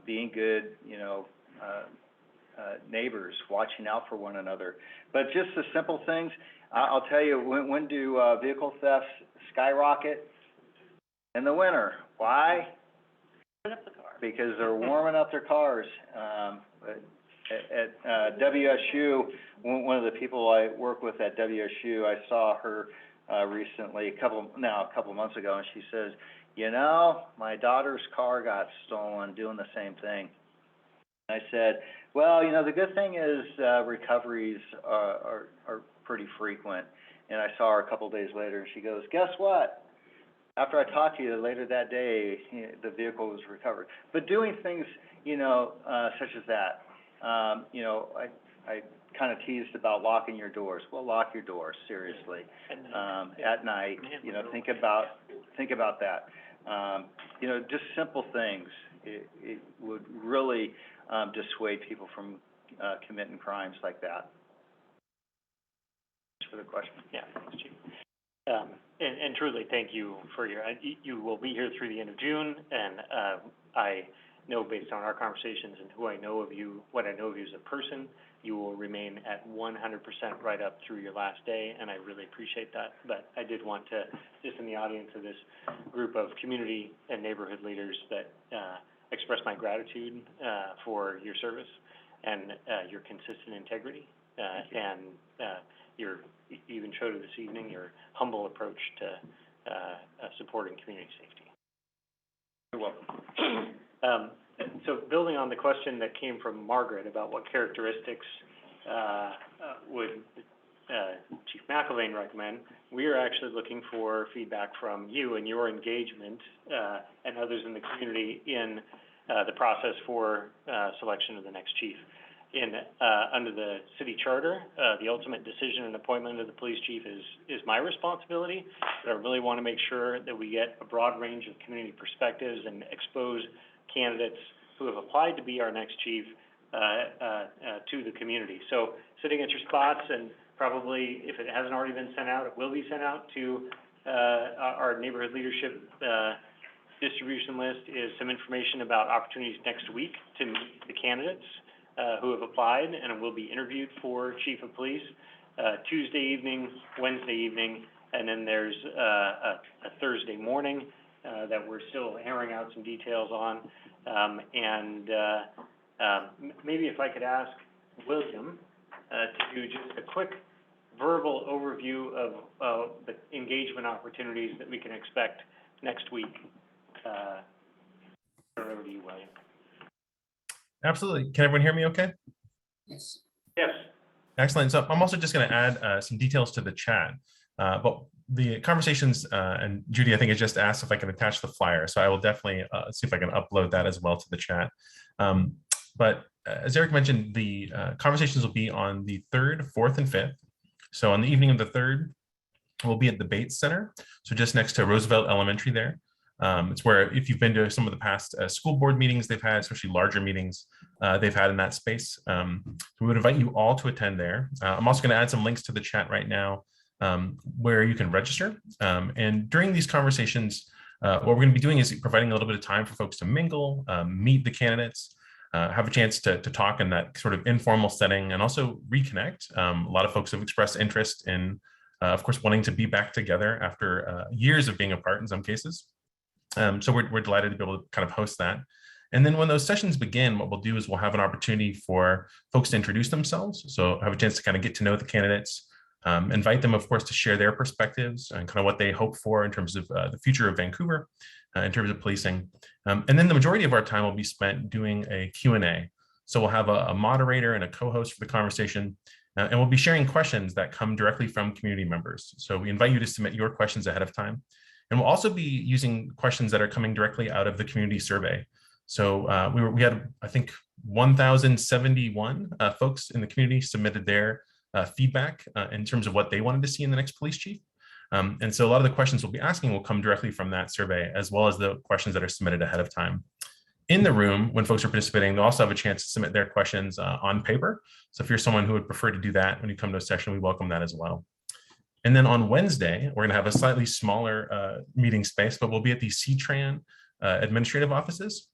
being good, you know, neighbors, watching out for one another. But just the simple things, I'll tell you, when do vehicle thefts skyrocket? In the winter. Why? Because they're warming up their cars. At WSU, one of the people I work with at WSU, I saw her recently, a couple months ago, and she says, you know, my daughter's car got stolen doing the same thing. I said, well, you know, the good thing is recoveries are pretty frequent. And I saw her a couple days later, and she goes, guess what? After I talked to you later that day, you know, the vehicle was recovered. But doing things, you know, such as that, you know, I kind of teased about locking your doors. Well, lock your doors, seriously. At night, you know, think about that. You know, just simple things. It would really dissuade people from committing crimes like that. Thanks for the question. Yeah, thanks, Chief. And truly, thank you for you will be here through the end of June, and I know based on our conversations and who I know of you, what I know of you as a person, you will remain at 100% right up through your last day, and I really appreciate that. But I did want to, just in the audience of this group of community and neighborhood leaders, that express my gratitude for your service and your consistent integrity, and you even showed it this evening, your humble approach to supporting community safety. You're welcome. So building on the question that came from Margaret about what characteristics would Chief McIlvaine recommend, we are actually looking for feedback from you and your engagement and others in the community in the process for selection of the next chief. Under the city charter, the ultimate decision and appointment of the police chief is my responsibility, but I really want to make sure that we get a broad range of community perspectives and expose candidates who have applied to be our next chief to the community. So sitting at your spots, and probably if it hasn't already been sent out, it will be sent out to our neighborhood leadership distribution list, is some information about opportunities next week to meet the candidates who have applied and will be interviewed for chief of police Tuesday evening, Wednesday evening, and then there's a Thursday morning that we're still hammering out some details on. Maybe if I could ask William to do just a quick verbal overview of the engagement opportunities that we can expect next week. Over to you, William. Absolutely. Can everyone hear me okay? Yes. Yes. Excellent. So I'm also just going to add some details to the chat. But the conversations, and Judy, I think, has just asked if I can attach the flyer. So I will definitely see if I can upload that as well to the chat. But as Eric mentioned, the conversations will be on the 3rd, 4th, and 5th. So on the evening of the 3rd, we'll be at the Bates Center. So just next to Roosevelt Elementary there. It's where, if you've been to some of the past school board meetings they've had, especially larger meetings they've had in that space, we would invite you all to attend there. I'm also going to add some links to the chat right now where you can register. And during these conversations, what we're going to be doing is providing a little bit of time for folks to mingle, meet the candidates, have a chance to talk in that sort of informal setting, and also reconnect. A lot of folks have expressed interest in, of course, wanting to be back together after years of being apart in some cases. So we're delighted to be able to kind of host that. And then when those sessions begin, what we'll do is we'll have an opportunity for folks to introduce themselves. So have a chance to kind of get to know the candidates, Invite them, of course, to share their perspectives and kind of what they hope for in terms of the future of Vancouver, in terms of policing. And then the majority of our time will be spent doing a Q&A. So we'll have a moderator and a co-host for the conversation, and we'll be sharing questions that come directly from community members. So we invite you to submit your questions ahead of time. And we'll also be using questions that are coming directly out of the community survey. So we had, I think, 1,071 folks in the community submitted their feedback in terms of what they wanted to see in the next police chief. And so a lot of the questions we'll be asking will come directly from that survey, as well as the questions that are submitted ahead of time. In the room, when folks are participating, they'll also have a chance to submit their questions on paper. So if you're someone who would prefer to do that when you come to a session, we welcome that as well. And then on Wednesday, we're going to have a slightly smaller meeting space, but we'll be at the CTRAN administrative offices.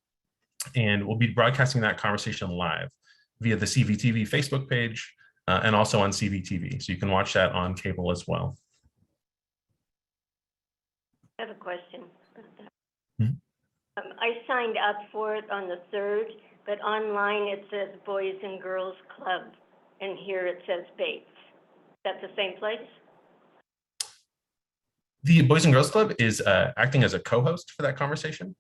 And we'll be broadcasting that conversation live via the CVTV Facebook page and also on CVTV. So you can watch that on cable as well. I have a question. Mhm. I signed up for it on the 3rd, but online it says Boys and Girls Club, and here it says Bates. Is that the same place? The Boys and Girls Club is acting as a co-host for that conversation.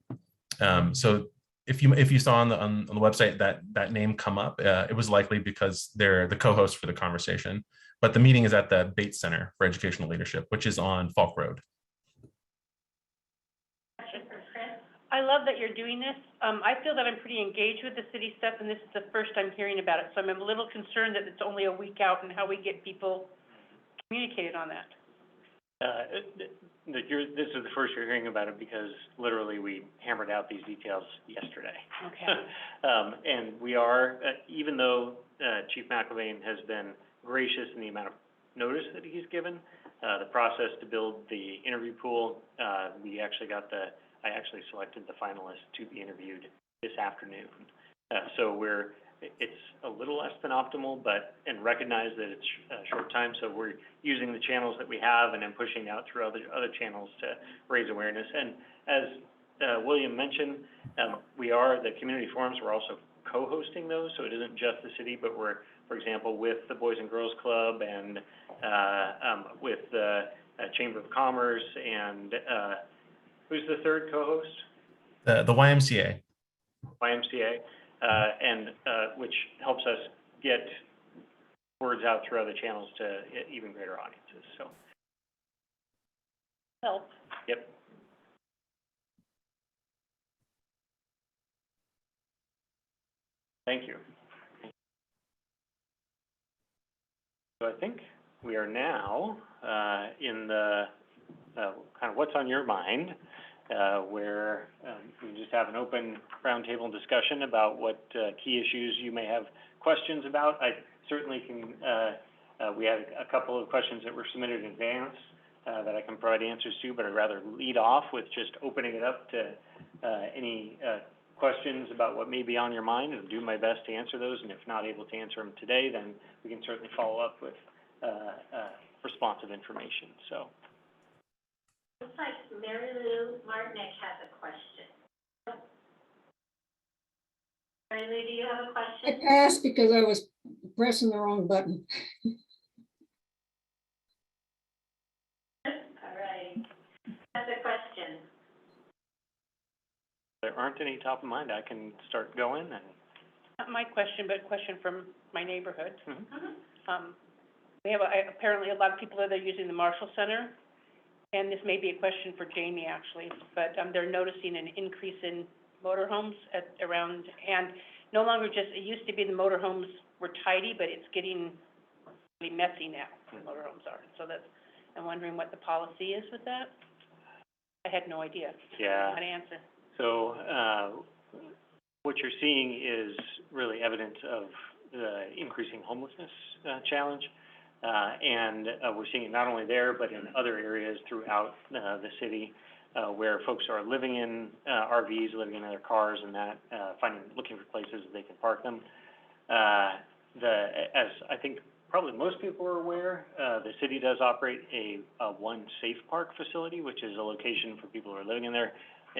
So if you saw on the website that name come up, it was likely because they're the co-host for the conversation. But the meeting is at the Bates Center for Educational Leadership, which is on Falk Road. I love that you're doing this. I feel that I'm pretty engaged with the city stuff, and this is the first I'm hearing about it. So I'm a little concerned that it's only a week out and how we get people communicated on that. This is the first you're hearing about it because literally we hammered out these details yesterday. Okay. And we are, even though Chief McIlvaine has been gracious in the amount of notice that he's given, the process to build the interview pool, I actually selected the finalists to be interviewed this afternoon. So it's a little less than optimal, and recognize that it's a short time, so we're using the channels that we have and then pushing out through other channels to raise awareness. And as William mentioned, the community forums, we're also co-hosting those, so it isn't just the city, but we're, for example, with the Boys and Girls Club and with the Chamber of Commerce and who's the third co-host? The YMCA. YMCA, and which helps us get words out through other channels to even greater audiences. So. Help. Yep. Thank you. So I think we are now in the kind of what's on your mind, where we just have an open roundtable discussion about what key issues you may have questions about. I certainly can, we had a couple of questions that were submitted in advance that I can provide answers to, but I'd rather lead off with just opening it up to any questions about what may be on your mind, and do my best to answer those. And if not able to answer them today, then we can certainly follow up with responsive information. So. Looks like Mary Lou Martinek has a question. Mary Lou, do you have a question? I passed because I was pressing the wrong button. All right. That's a question. There aren't any top of mind. I can start going and. Not my question, but a question from my neighborhood. Mm-hmm. We have apparently a lot of people that are using the Marshall Center, and this may be a question for Jamie actually, but they're noticing an increase in motorhomes around, and no longer just, it used to be the motorhomes were tidy, but it's getting really messy now, the motorhomes are. So I'm wondering what the policy is with that. I had no idea. Yeah. How to answer. So, what you're seeing is really evidence of the increasing homelessness challenge. And we're seeing it not only there, but in other areas throughout the city where folks are living in RVs, living in their cars, and that looking for places they can park them. As I think probably most people are aware, the city does operate a One Safe Park facility, which is a location for people who are living in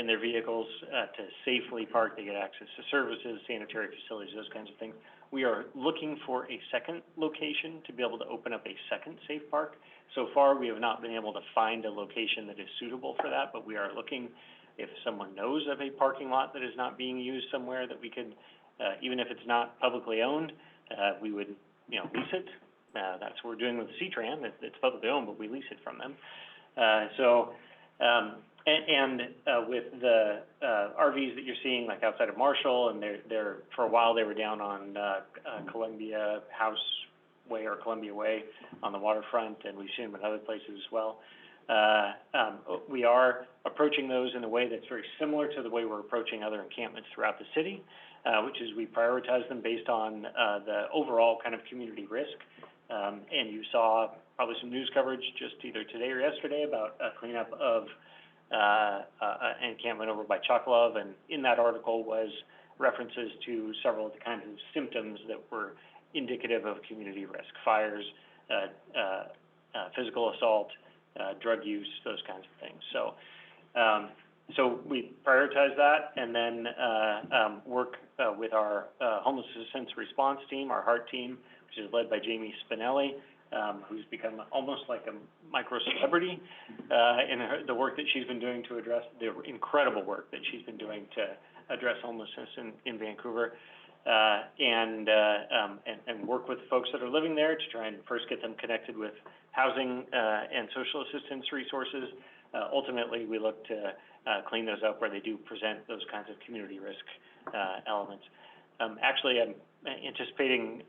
their vehicles to safely park. They get access to services, sanitary facilities, those kinds of things. We are looking for a second location to be able to open up a second safe park. So far, we have not been able to find a location that is suitable for that, but we are looking, if someone knows of a parking lot that is not being used somewhere that we could, even if it's not publicly owned, we would, lease it. That's what we're doing with C-Tran. It's publicly owned, but we lease it from them. With the RVs that you're seeing, like outside of Marshall, and they're for a while they were down on Columbia House Way or Columbia Way on the waterfront, and we've seen them in other places as well. We are approaching those in a way that's very similar to the way we're approaching other encampments throughout the city, which is we prioritize them based on the overall kind of community risk. And you saw probably some news coverage just either today or yesterday about a cleanup of an encampment over by Chocolove, and in that article was references to several of the kinds of symptoms that were indicative of community risk: fires, physical assault, drug use, those kinds of things. So we prioritize that, and then work with our homeless assistance response team, our HEART team, which is led by Jamie Spinelli, who's become almost like a micro-celebrity in the work that she's been doing to address the incredible work that she's been doing to address homelessness in Vancouver, and work with folks that are living there to try and first get them connected with housing and social assistance resources. Ultimately, we look to clean those up where they do present those kinds of community risk elements. Actually, I'm anticipating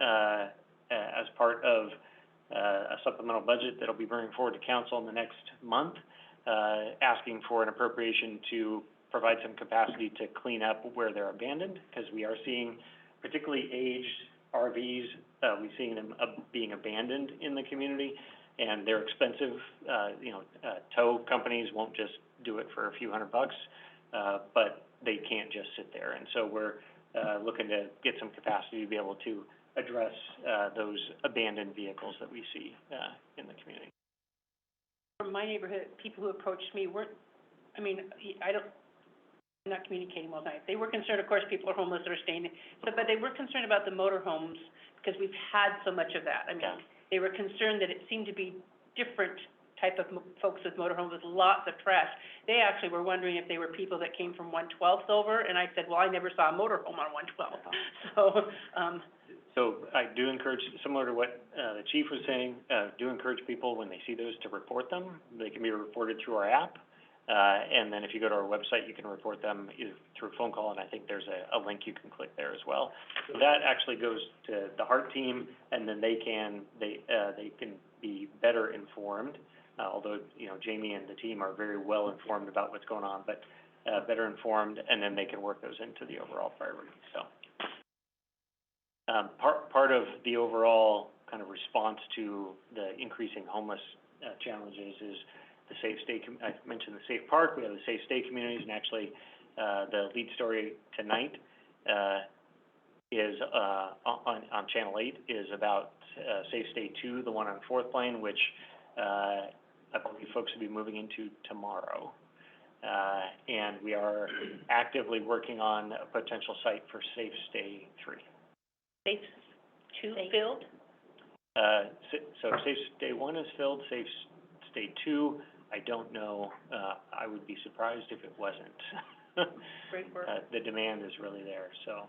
as part of a supplemental budget that'll be bringing forward to council in the next month, asking for an appropriation to provide some capacity to clean up where they're abandoned, because we are seeing particularly aged RVs, we've seen them being abandoned in the community, and they're expensive. Tow companies won't just do it for a few $100, but they can't just sit there. And so we're looking to get some capacity to be able to address those abandoned vehicles that we see in the community. From my neighborhood, people who approached me I'm not communicating all night. They were concerned, of course, people are homeless that are staying, but they were concerned about the motorhomes because we've had so much of that. They were concerned that it seemed to be different type of folks with motorhomes with lots of trash. They actually were wondering if they were people that came from 112th over, and I said, well, I never saw a motorhome on 112th. So I do encourage, similar to what the chief was saying, do encourage people when they see those to report them. They can be reported through our app. And then if you go to our website, you can report them either through a phone call, and I think there's a link you can click there as well. So that actually goes to the HEART team, and then they can be better informed, although, Jamie and the team are very well informed about what's going on, but better informed, and then they can work those into the overall priority. So part of the overall kind of response to the increasing homeless challenges is the Safe Stay. I mentioned the Safe Park. We have the Safe Stay communities, and actually, the lead story tonight is on Channel 8 is about Safe Stay 2, the one on 4th Lane, which I believe folks will be moving into tomorrow. And we are actively working on a potential site for Safe Stay 3. Safe 2 filled? So Safe Stay 1 is filled. Safe Stay 2, I don't know. I would be surprised if it wasn't. Great work. The demand is really there, so.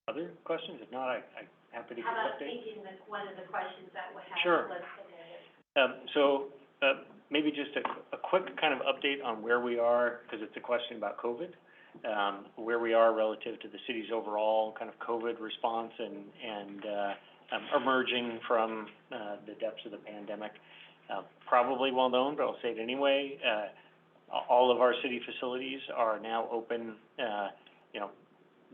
Other questions? If not, I'm happy to give an update. How about taking one of the questions that we have Sure. listed in it? Maybe just a quick kind of update on where we are, because it's a question about COVID, where we are relative to the city's overall kind of COVID response and emerging from the depths of the pandemic. Probably well known, but I'll say it anyway. All of our city facilities are now open,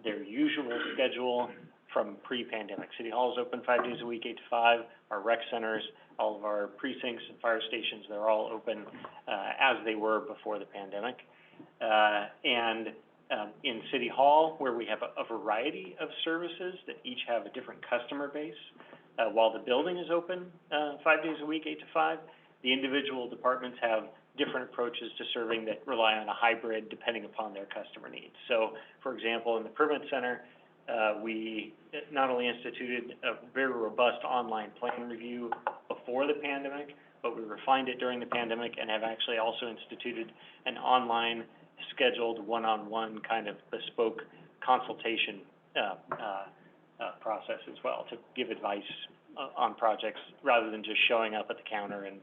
their usual schedule from pre-pandemic. City Hall is open 5 days a week, 8 to 5. Our rec centers, all of our precincts and fire stations, they're all open as they were before the pandemic. In City Hall, where we have a variety of services that each have a different customer base, while the building is open 5 days a week, 8 to 5, the individual departments have different approaches to serving that rely on a hybrid depending upon their customer needs. So, for example, in the permit center, we not only instituted a very robust online plan review before the pandemic, but we refined it during the pandemic and have actually also instituted an online scheduled one-on-one kind of bespoke consultation process as well to give advice on projects rather than just showing up at the counter and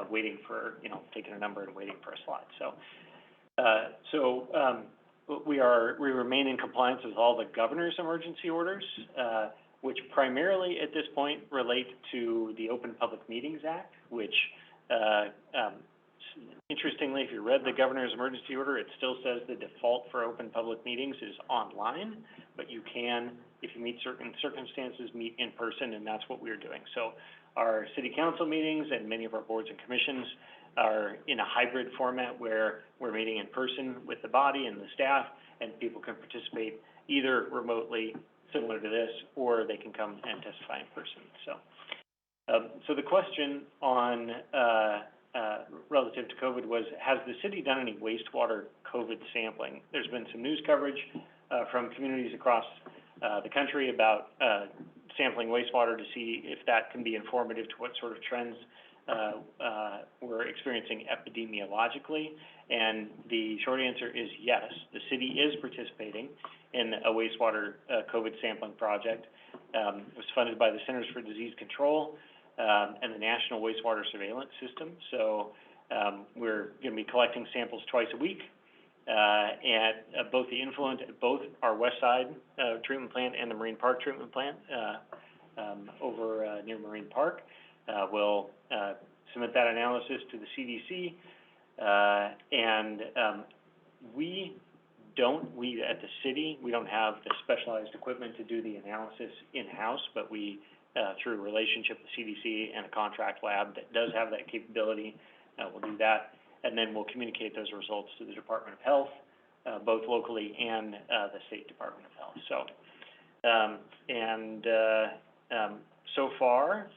waiting for, taking a number and waiting for a slot. We remain in compliance with all the governor's emergency orders, which primarily at this point relate to the Open Public Meetings Act, which, interestingly, if you read the governor's emergency order, it still says the default for open public meetings is online, but you can, if you meet certain circumstances, meet in person, and that's what we're doing. So our city council meetings and many of our boards and commissions are in a hybrid format where we're meeting in person with the body and the staff, and people can participate either remotely, similar to this, or they can come and testify in person. So the question on relative to COVID was, has the city done any wastewater COVID sampling? There's been some news coverage from communities across the country about sampling wastewater to see if that can be informative to what sort of trends we're experiencing epidemiologically, and the short answer is yes. The city is participating in a wastewater COVID sampling project. It was funded by the Centers for Disease Control and the National Wastewater Surveillance System. So we're going to be collecting samples twice a week at both the influent, both our West Side treatment plant and the Marine Park treatment plant over near Marine Park. We'll submit that analysis to the CDC, and we at the city, we don't have the specialized equipment to do the analysis in-house, but we, through a relationship with CDC and a contract lab that does have that capability, we'll do that, and then we'll communicate those results to the Department of Health, both locally and the State Department of Health. So, so far,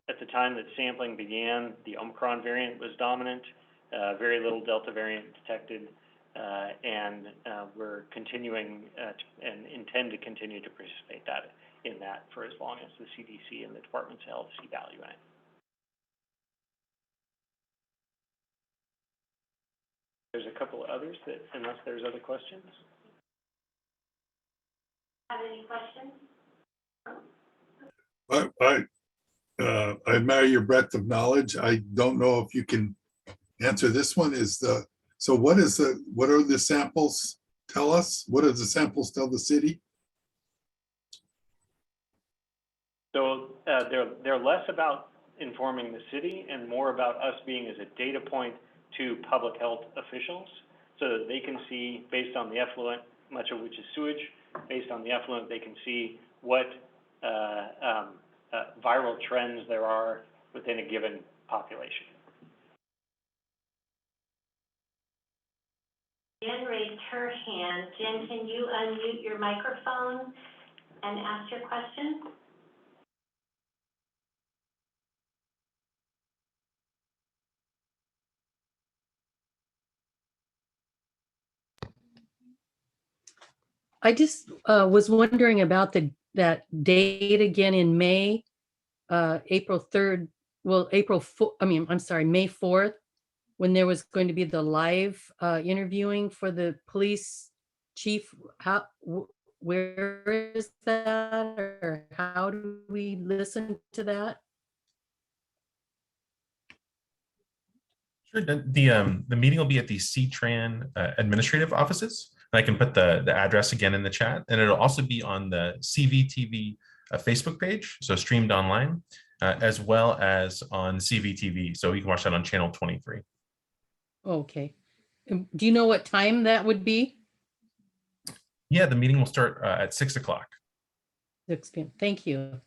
at the time that sampling began, the Omicron variant was dominant, very little Delta variant detected, and we're continuing and intend to continue to participate in that for as long as the CDC and the Departments of Health see value in it. There's a couple others that, unless there's other questions. Have any questions? I admire your breadth of knowledge. I don't know if you can answer this one. So what are the samples tell us? What do the samples tell the city? So they're less about informing the city and more about us being as a data point to public health officials so that they can see, based on the effluent, much of which is sewage, based on the effluent, they can see what viral trends there are within a given population. Jen raised her hand. Jen, can you unmute your microphone and ask your question? I just was wondering about that date again in May, April 3rd, well, May 4th, when there was going to be the live interviewing for the police chief. Where is that, or how do we listen to that? Sure. The meeting will be at the CTRAN administrative offices. And I can put the address again in the chat, and it'll also be on the CVTV Facebook page, so streamed online, as well as on CVTV. So you can watch that on channel 23. Okay. Do you know what time that would be? Yeah, the meeting will start at 6 o'clock. 6 p.m. Thank you.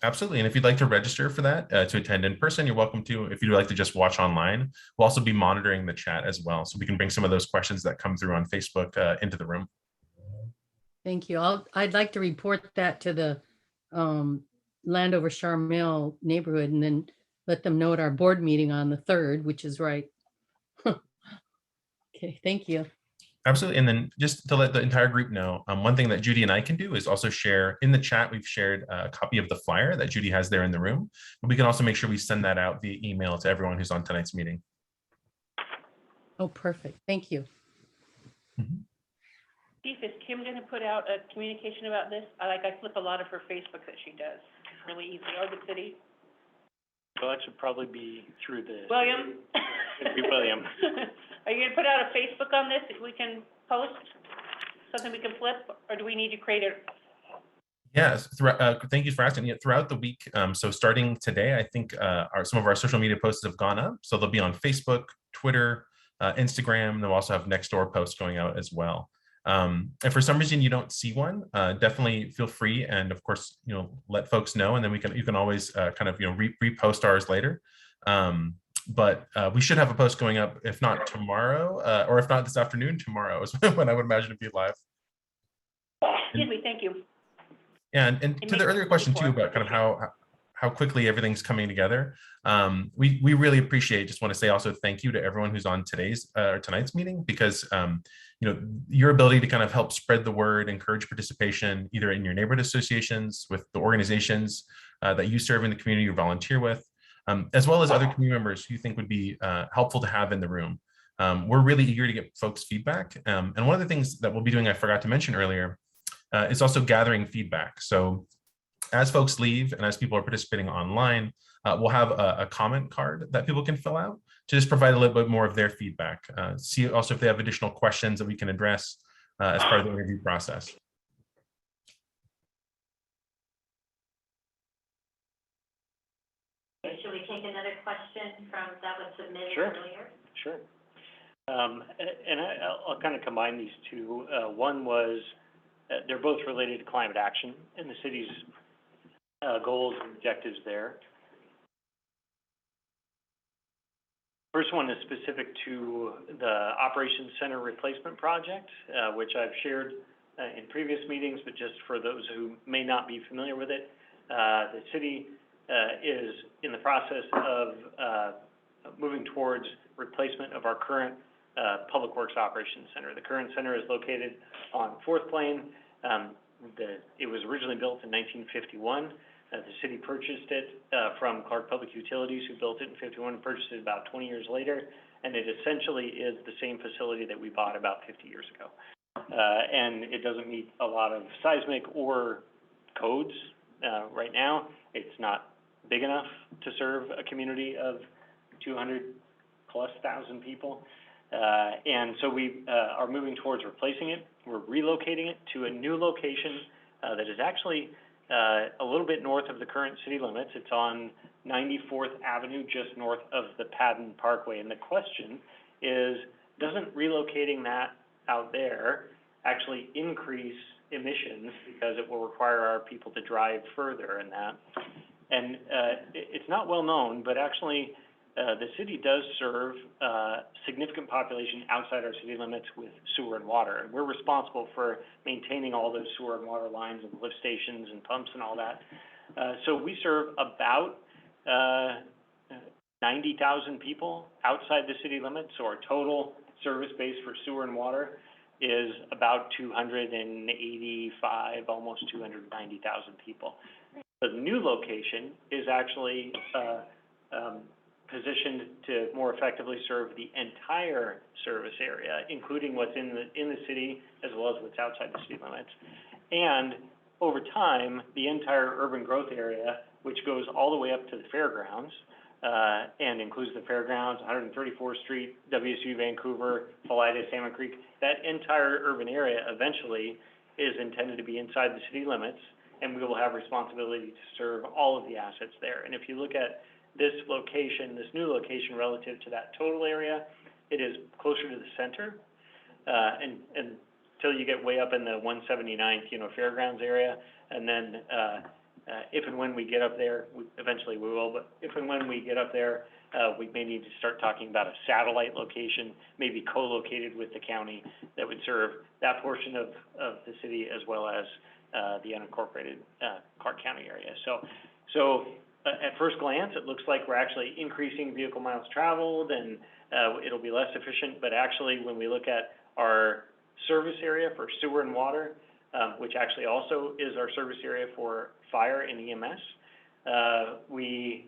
Absolutely. And if you'd like to register for that to attend in person, you're welcome to. If you'd like to just watch online, we'll also be monitoring the chat as well. So we can bring some of those questions that come through on Facebook into the room. Thank you. I'd like to report that to the Landover Charmel neighborhood. And then let them know at our board meeting on the 3rd, which is right. Okay, thank you. Absolutely. And then just to let the entire group know, one thing that Judy and I can do is also share in the chat. We've shared a copy of the flyer that Judy has there in the room. But we can also make sure we send that out via email to everyone who's on tonight's meeting. Oh, perfect. Thank you. Mhm. Steve, is Kim gonna put out a communication about this? I flip a lot of her Facebook that she does. It's really easy, or the city. So that should probably be through the. William? It'd be William. Are you gonna put out a Facebook on this that we can post? Something we can flip, or do we need to create a? Yes, thank you for asking. Yeah, throughout the week, so starting today, I think some of our social media posts have gone up. So they'll be on Facebook, Twitter, Instagram, and they'll also have Nextdoor posts going out as well. And for some reason you don't see one, definitely feel free, and of course, let folks know, and then you can always kind of repost ours later. But we should have a post going up, if not tomorrow, or if not this afternoon, tomorrow is when I would imagine it'd be live. Excuse me, thank you. And to the earlier question too about kind of how quickly everything's coming together, we really appreciate. Just want to say also thank you to everyone who's on tonight's meeting, because your ability to kind of help spread the word, encourage participation, either in your neighborhood associations, with the organizations that you serve in the community or volunteer with, as well as other community members who you think would be helpful to have in the room. We're really eager to get folks' feedback. And one of the things that we'll be doing, I forgot to mention earlier, is also gathering feedback. So as folks leave and as people are participating online, we'll have a comment card that people can fill out to just provide a little bit more of their feedback. See also if they have additional questions that we can address as part of the interview process. Should we take another question that was submitted Sure. earlier? Sure. And I'll kind of combine these two. One was, they're both related to climate action and the city's goals and objectives there. First one is specific to the Operations Center Replacement Project, which I've shared in previous meetings, but just for those who may not be familiar with it, the city is in the process of moving towards replacement of our current Public Works Operations Center. The current center is located on 4th Plain. It was originally built in 1951. The city purchased it from Clark Public Utilities, who built it in 51, purchased it about 20 years later, and it essentially is the same facility that we bought about 50 years ago. And it doesn't meet a lot of seismic or codes right now. It's not big enough to serve a community of 200,000+ people. And so we are moving towards replacing it. We're relocating it to a new location that is actually a little bit north of the current city limits. It's on 94th Avenue, just north of the Padden Parkway. And the question is, doesn't relocating that out there actually increase emissions, because it will require our people to drive further in that? And it's not well known, but actually the city does serve significant population outside our city limits with sewer and water. And we're responsible for maintaining all those sewer and water lines and lift stations and pumps and all that. So we serve about 90,000 people outside the city limits. So our total service base for sewer and water is about 285, almost 290,000 people. The new location is actually positioned to more effectively serve the entire service area, including what's in the city as well as what's outside the city limits. And over time, the entire urban growth area, which goes all the way up to the fairgrounds, and includes the fairgrounds, 134th Street, WSU Vancouver, Philida, Salmon Creek, that entire urban area eventually is intended to be inside the city limits, and we will have responsibility to serve all of the assets there. And if you look at this location, this new location relative to that total area, it is closer to the center, and until you get way up in the 179th, fairgrounds area, and then if and when we get up there, eventually we will, but if and when we get up there, we may need to start talking about a satellite location, maybe co-located with the county, that would serve that portion of the city as well as the unincorporated Clark County area. So at first glance, it looks like we're actually increasing vehicle miles traveled and, it'll be less efficient, but actually, when we look at our service area for sewer and water, which actually also is our service area for fire and EMS, we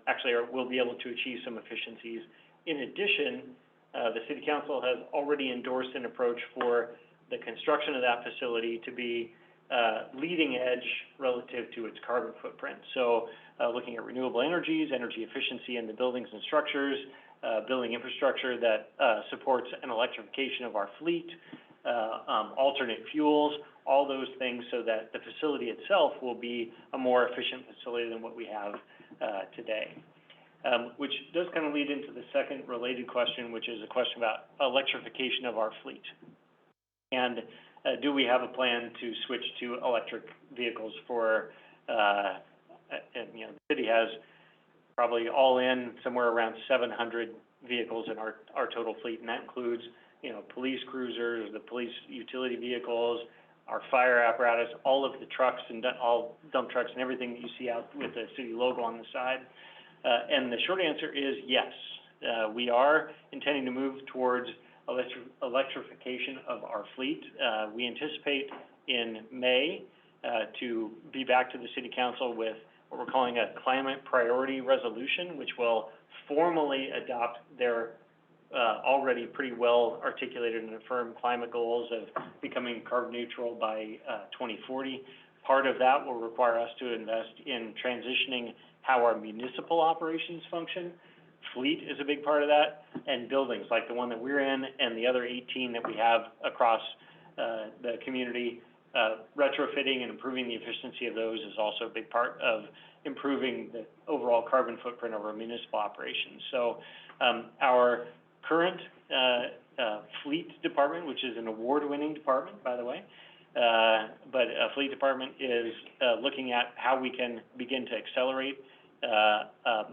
actually will be able to achieve some efficiencies. In addition, the City Council has already endorsed an approach for the construction of that facility to be leading edge relative to its carbon footprint. So looking at renewable energies, energy efficiency in the buildings and structures, building infrastructure that supports an electrification of our fleet, alternate fuels, all those things, so that the facility itself will be a more efficient facility than what we have today. Which does kind of lead into the second related question, which is a question about electrification of our fleet. And do we have a plan to switch to electric vehicles for, and, you know, the city has probably all in somewhere around 700 vehicles in our total fleet, and that includes, you know, police cruisers, the police utility vehicles, our fire apparatus, all of the trucks and all dump trucks and everything that you see out with the city logo on the side. And the short answer is yes. We are intending to move towards electrification of our fleet. We anticipate in May to be back to the City Council with what we're calling a climate priority resolution, which will formally adopt their already pretty well articulated and affirmed climate goals of becoming carbon neutral by 2040. Part of that will require us to invest in transitioning how our municipal operations function. Fleet is a big part of that, and buildings like the one that we're in and the other 18 that we have across the community. Retrofitting and improving the efficiency of those is also a big part of improving the overall carbon footprint of our municipal operations. So our current fleet department, which is an award-winning department, by the way, but a fleet department is looking at how we can begin to accelerate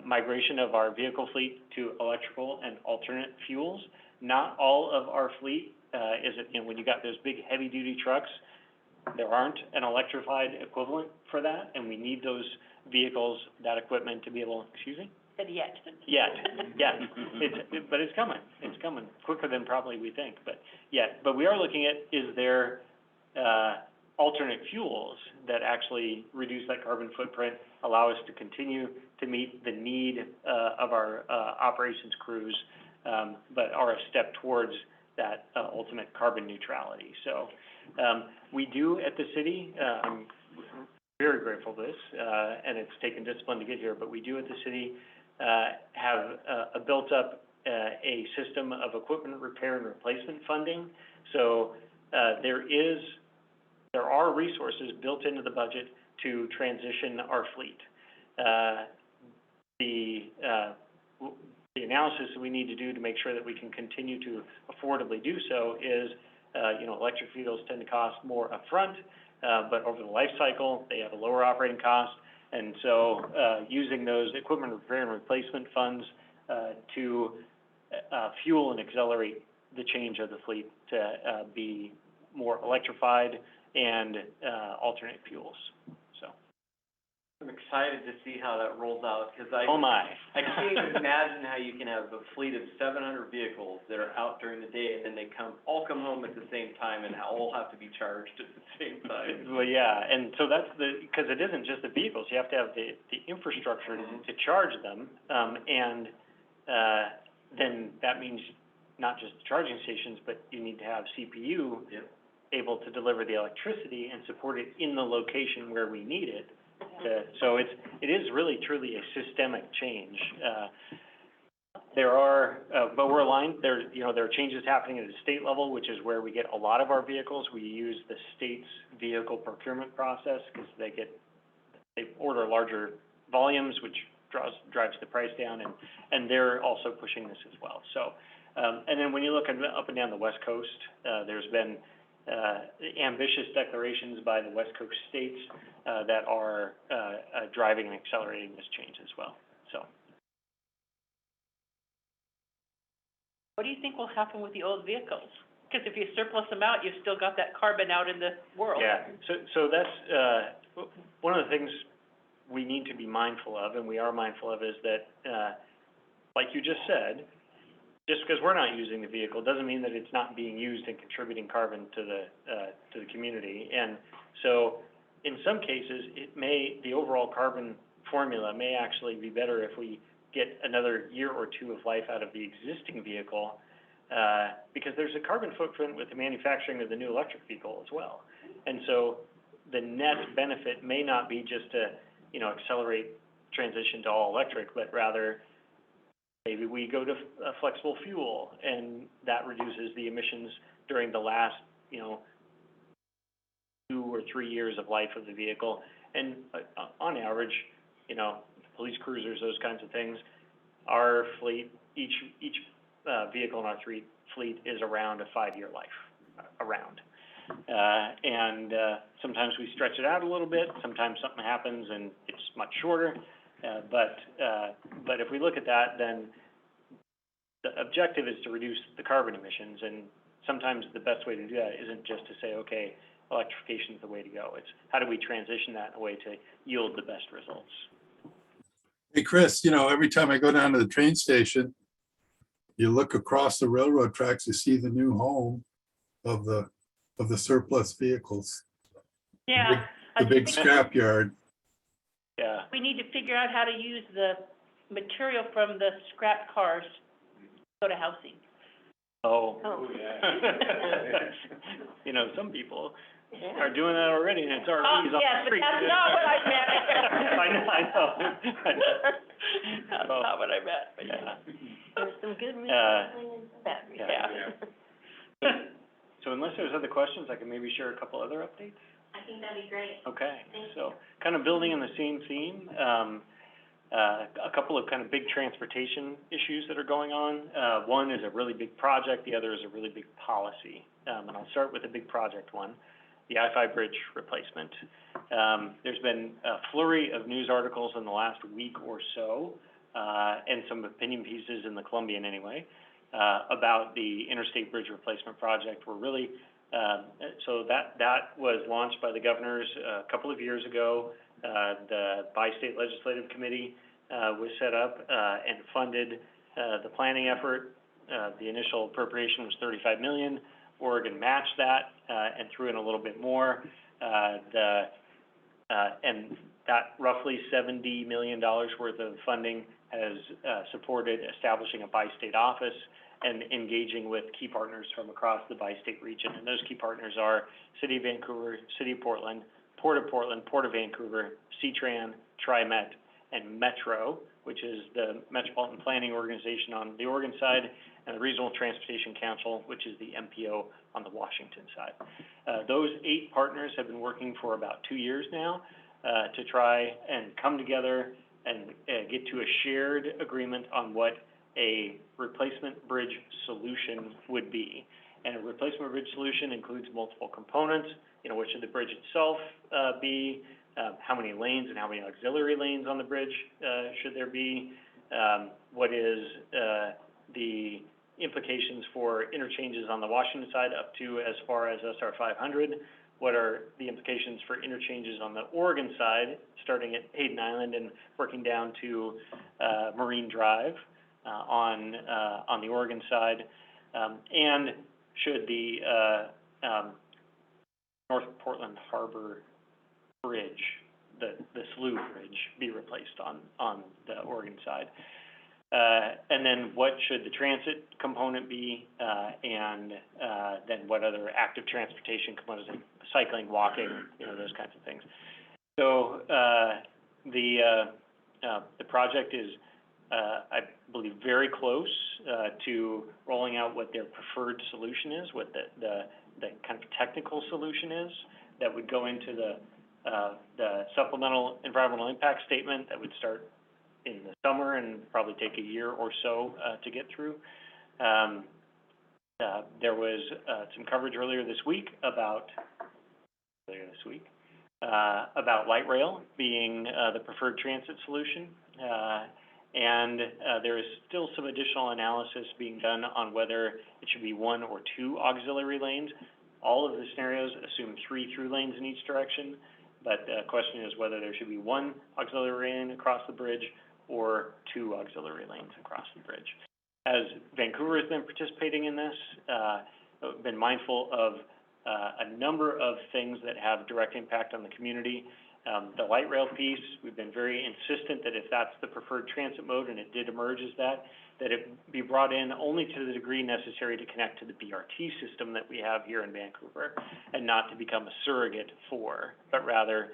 migration of our vehicle fleet to electrical and alternate fuels. Not all of our fleet you know, when you got those big heavy-duty trucks, there aren't an electrified equivalent for that, and we need those vehicles, that equipment to be able, excuse me? Said yet. Yeah. But it's coming. It's coming quicker than probably we think, but yeah. But we are looking at, is there alternate fuels that actually reduce that carbon footprint, allow us to continue to meet the need of our operations crews, but are a step towards that ultimate carbon neutrality. So we do at the city, I'm very grateful for this, and it's taken discipline to get here, but we do at the city have built up a system of equipment repair and replacement funding. So there are resources built into the budget to transition our fleet. The analysis that we need to do to make sure that we can continue to affordably do so is, you know, electric vehicles tend to cost more upfront, but over the life cycle, they have a lower operating cost. And so using those equipment repair and replacement funds to fuel and accelerate the change of the fleet to be more electrified and alternate fuels. So I'm excited to see how that rolls out, because oh my. I can't even imagine how you can have a fleet of 700 vehicles that are out during the day, and then they all come home at the same time and all have to be charged at the same time. Well, yeah, and so that's because it isn't just the vehicles, you have to have the infrastructure to charge them, and then that means not just charging stations, but you need to have CPU able to deliver the electricity and support it in the location where we need it. So it is really truly a systemic change. There are, but we're aligned. There are changes happening at the state level, which is where we get a lot of our vehicles. We use the state's vehicle procurement process because they order larger volumes, which drives the price down, and they're also pushing this as well. So, and then when you look up and down the West Coast, there's been ambitious declarations by the West Coast states that are driving and accelerating this change as well. So, What do you think will happen with the old vehicles? Because if you surplus them out, you've still got that carbon out in the world. yeah, so that's one of the things we need to be mindful of, and we are mindful of, is that, like you just said, just because we're not using the vehicle doesn't mean that it's not being used and contributing carbon to the community. And so in some cases, the overall carbon formula may actually be better if we get another year or two of life out of the existing vehicle, because there's a carbon footprint with the manufacturing of the new electric vehicle as well. And so the net benefit may not be just to, accelerate transition to all electric, but rather maybe we go to a flexible fuel, and that reduces the emissions during the last, 2 or 3 years of life of the vehicle. And on average, police cruisers, those kinds of things, our fleet, each vehicle in our fleet is around a 5-year life, around. And sometimes we stretch it out a little bit, sometimes something happens and it's much shorter. But if we look at that, then the objective is to reduce the carbon emissions, and sometimes the best way to do that isn't just to say, okay, electrification is the way to go. It's how do we transition that in a way to yield the best results. Hey, Chris, every time I go down to the train station, you look across the railroad tracks, you see the new home of the surplus vehicles. Yeah. The big scrap yard. Yeah. We need to figure out how to use the material from the scrap cars to go to housing. Oh. Oh. Some people are doing that already, and it's RVs on the Yes, but street. that's not what I meant. I know. That's not what I meant, but yeah. There's some good recycling in that. Yeah. So unless there's other questions, I can maybe share a couple other updates. I think that'd be great. Okay, Thank so kind of building on the same theme, a couple of kind of big transportation issues that are going on. One is a really big project, the other is a really big policy. And I'll start with the big project one, the I-5 bridge replacement. There's been a flurry of news articles in the last week or so, and some opinion pieces in the Columbian anyway, about the Interstate bridge replacement project. We're really, so that was launched by the governors a couple of years ago. The Bi-State Legislative Committee was set up and funded the planning effort. The initial appropriation was $35 million. Oregon matched that and threw in a little bit more. And that roughly $70 million worth of funding has supported establishing a bi-state office and engaging with key partners from across the bi-state region. And those key partners are City of Vancouver, City of Portland, Port of Portland, Port of Vancouver, CTRAN, TriMet, and Metro, which is the Metropolitan Planning Organization on the Oregon side, and the Regional Transportation Council, which is the MPO on the Washington side. Those 8 partners have been working for about 2 years now to try and come together and get to a shared agreement on what a replacement bridge solution would be. And a replacement bridge solution includes multiple components. What should the bridge itself be? How many lanes and how many auxiliary lanes on the bridge should there be? What is the implications for interchanges on the Washington side up to as far as SR 500? What are the implications for interchanges on the Oregon side, starting at Hayden Island and working down to Marine Drive on the Oregon side? And should the North Portland Harbor Bridge, the SLU bridge, be replaced on the Oregon side? And then what should the transit component be, and then what other active transportation components, like cycling, walking, those kinds of things. So the project is, I believe, very close to rolling out what their preferred solution is, what the kind of technical solution is that would go into the supplemental environmental impact statement that would start in the summer and probably take a year or so to get through. There was some coverage earlier this week about light rail being the preferred transit solution. And there is still some additional analysis being done on whether it should be 1 or 2 auxiliary lanes. All of the scenarios assume 3 through lanes in each direction, But the question is whether there should be one auxiliary lane across the bridge or two auxiliary lanes across the bridge. As Vancouver has been participating in this, been mindful of a number of things that have direct impact on the community. The light rail piece, we've been very insistent that if that's the preferred transit mode, and it did emerge as that it be brought in only to the degree necessary to connect to the BRT system that we have here in Vancouver, and not to become a surrogate for, but rather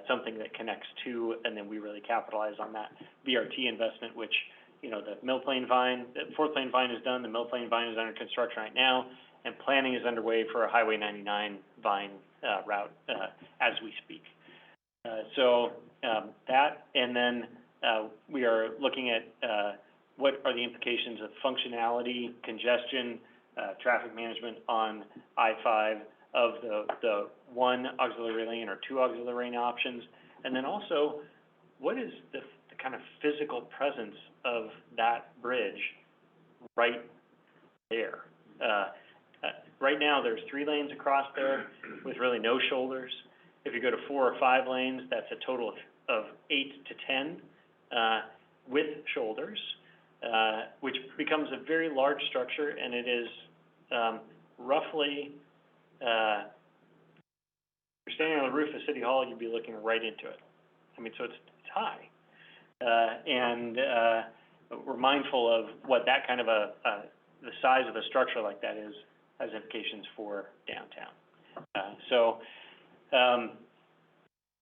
something that connects to, and then we really capitalize on that BRT investment, which, you know, the Mill Plain Vine, the Fourth Plain Vine is done, the Mill Plain Vine is under construction right now, and planning is underway for a Highway 99 Vine route as we speak. That, and then we are looking at what are the implications of functionality, congestion, traffic management on I-5 of the one auxiliary lane or two auxiliary lane options, and then also what is the kind of physical presence of that bridge right there. Right now, there's 3 lanes across there with really no shoulders. If you go to 4 or 5 lanes, that's a total of 8 to 10 with shoulders, which becomes a very large structure, and it is roughly, if you're standing on the roof of City Hall, you'd be looking right into it. I mean, so it's high. And we're mindful of what that kind of the size of a structure like that is, has implications for downtown.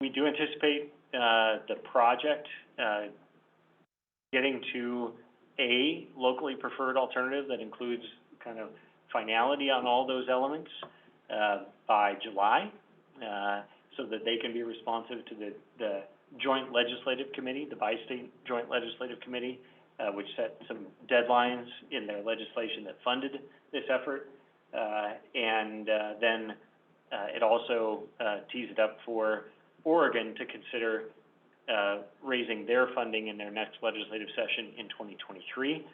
We do anticipate the project getting to a locally preferred alternative that includes kind of finality on all those elements by July, so that they can be responsive to the Joint Legislative Committee, the Bi-State Joint Legislative Committee, which set some deadlines in their legislation that funded this effort. Then it also tees it up for Oregon to consider raising their funding in their next legislative session in 2023.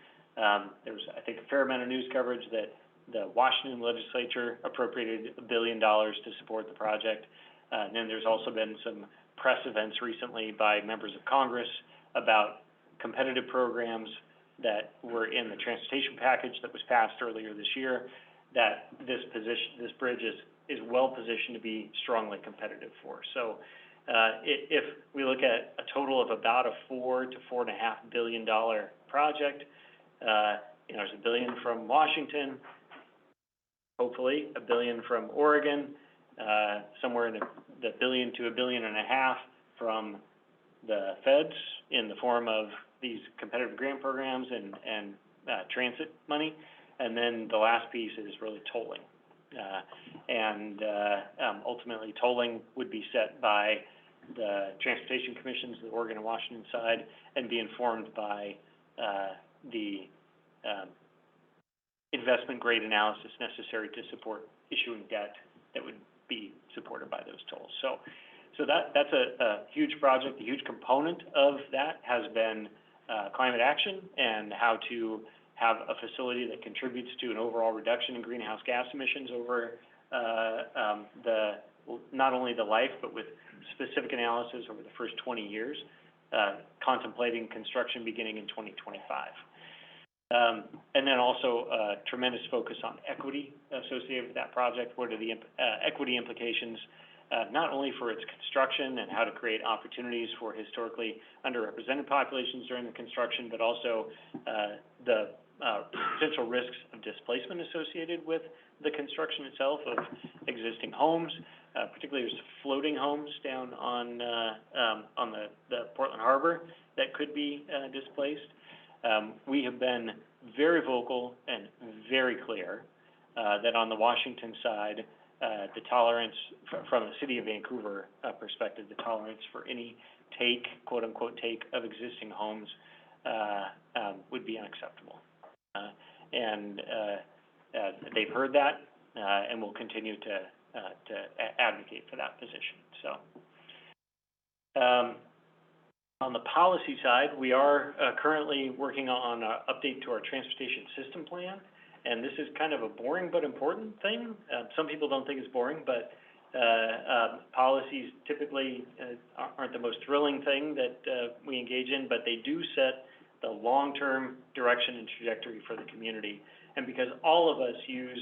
There's, I think, a fair amount of news coverage that the Washington legislature appropriated $1 billion to support the project. And then there's also been some press events recently by members of Congress about competitive programs that were in the transportation package that was passed earlier this year, that this bridge is well positioned to be strongly competitive for. So if we look at a total of about a $4 to $4.5 billion project, there's $1 billion from Washington, hopefully $1 billion from Oregon, somewhere in the $1 billion to $1.5 billion from the feds in the form of these competitive grant programs and transit money, and then the last piece is really tolling. Ultimately, tolling would be set by the transportation commissions, the Oregon and Washington side, and be informed by the investment grade analysis necessary to support issuing debt that would be supported by those tolls. So that's a huge project. A huge component of that has been climate action and how to have a facility that contributes to an overall reduction in greenhouse gas emissions over not only the life, but with specific analysis over the first 20 years, contemplating construction beginning in 2025. And then also a tremendous focus on equity associated with that project. What are the equity implications, not only for its construction and how to create opportunities for historically underrepresented populations during the construction, but also the potential risks of displacement associated with the construction itself of existing homes, particularly there's floating homes down on the Portland Harbor that could be displaced. We have been very vocal and very clear that on the Washington side, the tolerance from the city of Vancouver perspective, the tolerance for any take, quote unquote, take of existing homes would be unacceptable. They've heard that and will continue to advocate for that position. So on the policy side, we are currently working on an update to our transportation system plan. And this is kind of a boring but important thing. Some people don't think it's boring, but Policies typically aren't the most thrilling thing that we engage in, but they do set the long-term direction and trajectory for the community. And because all of us use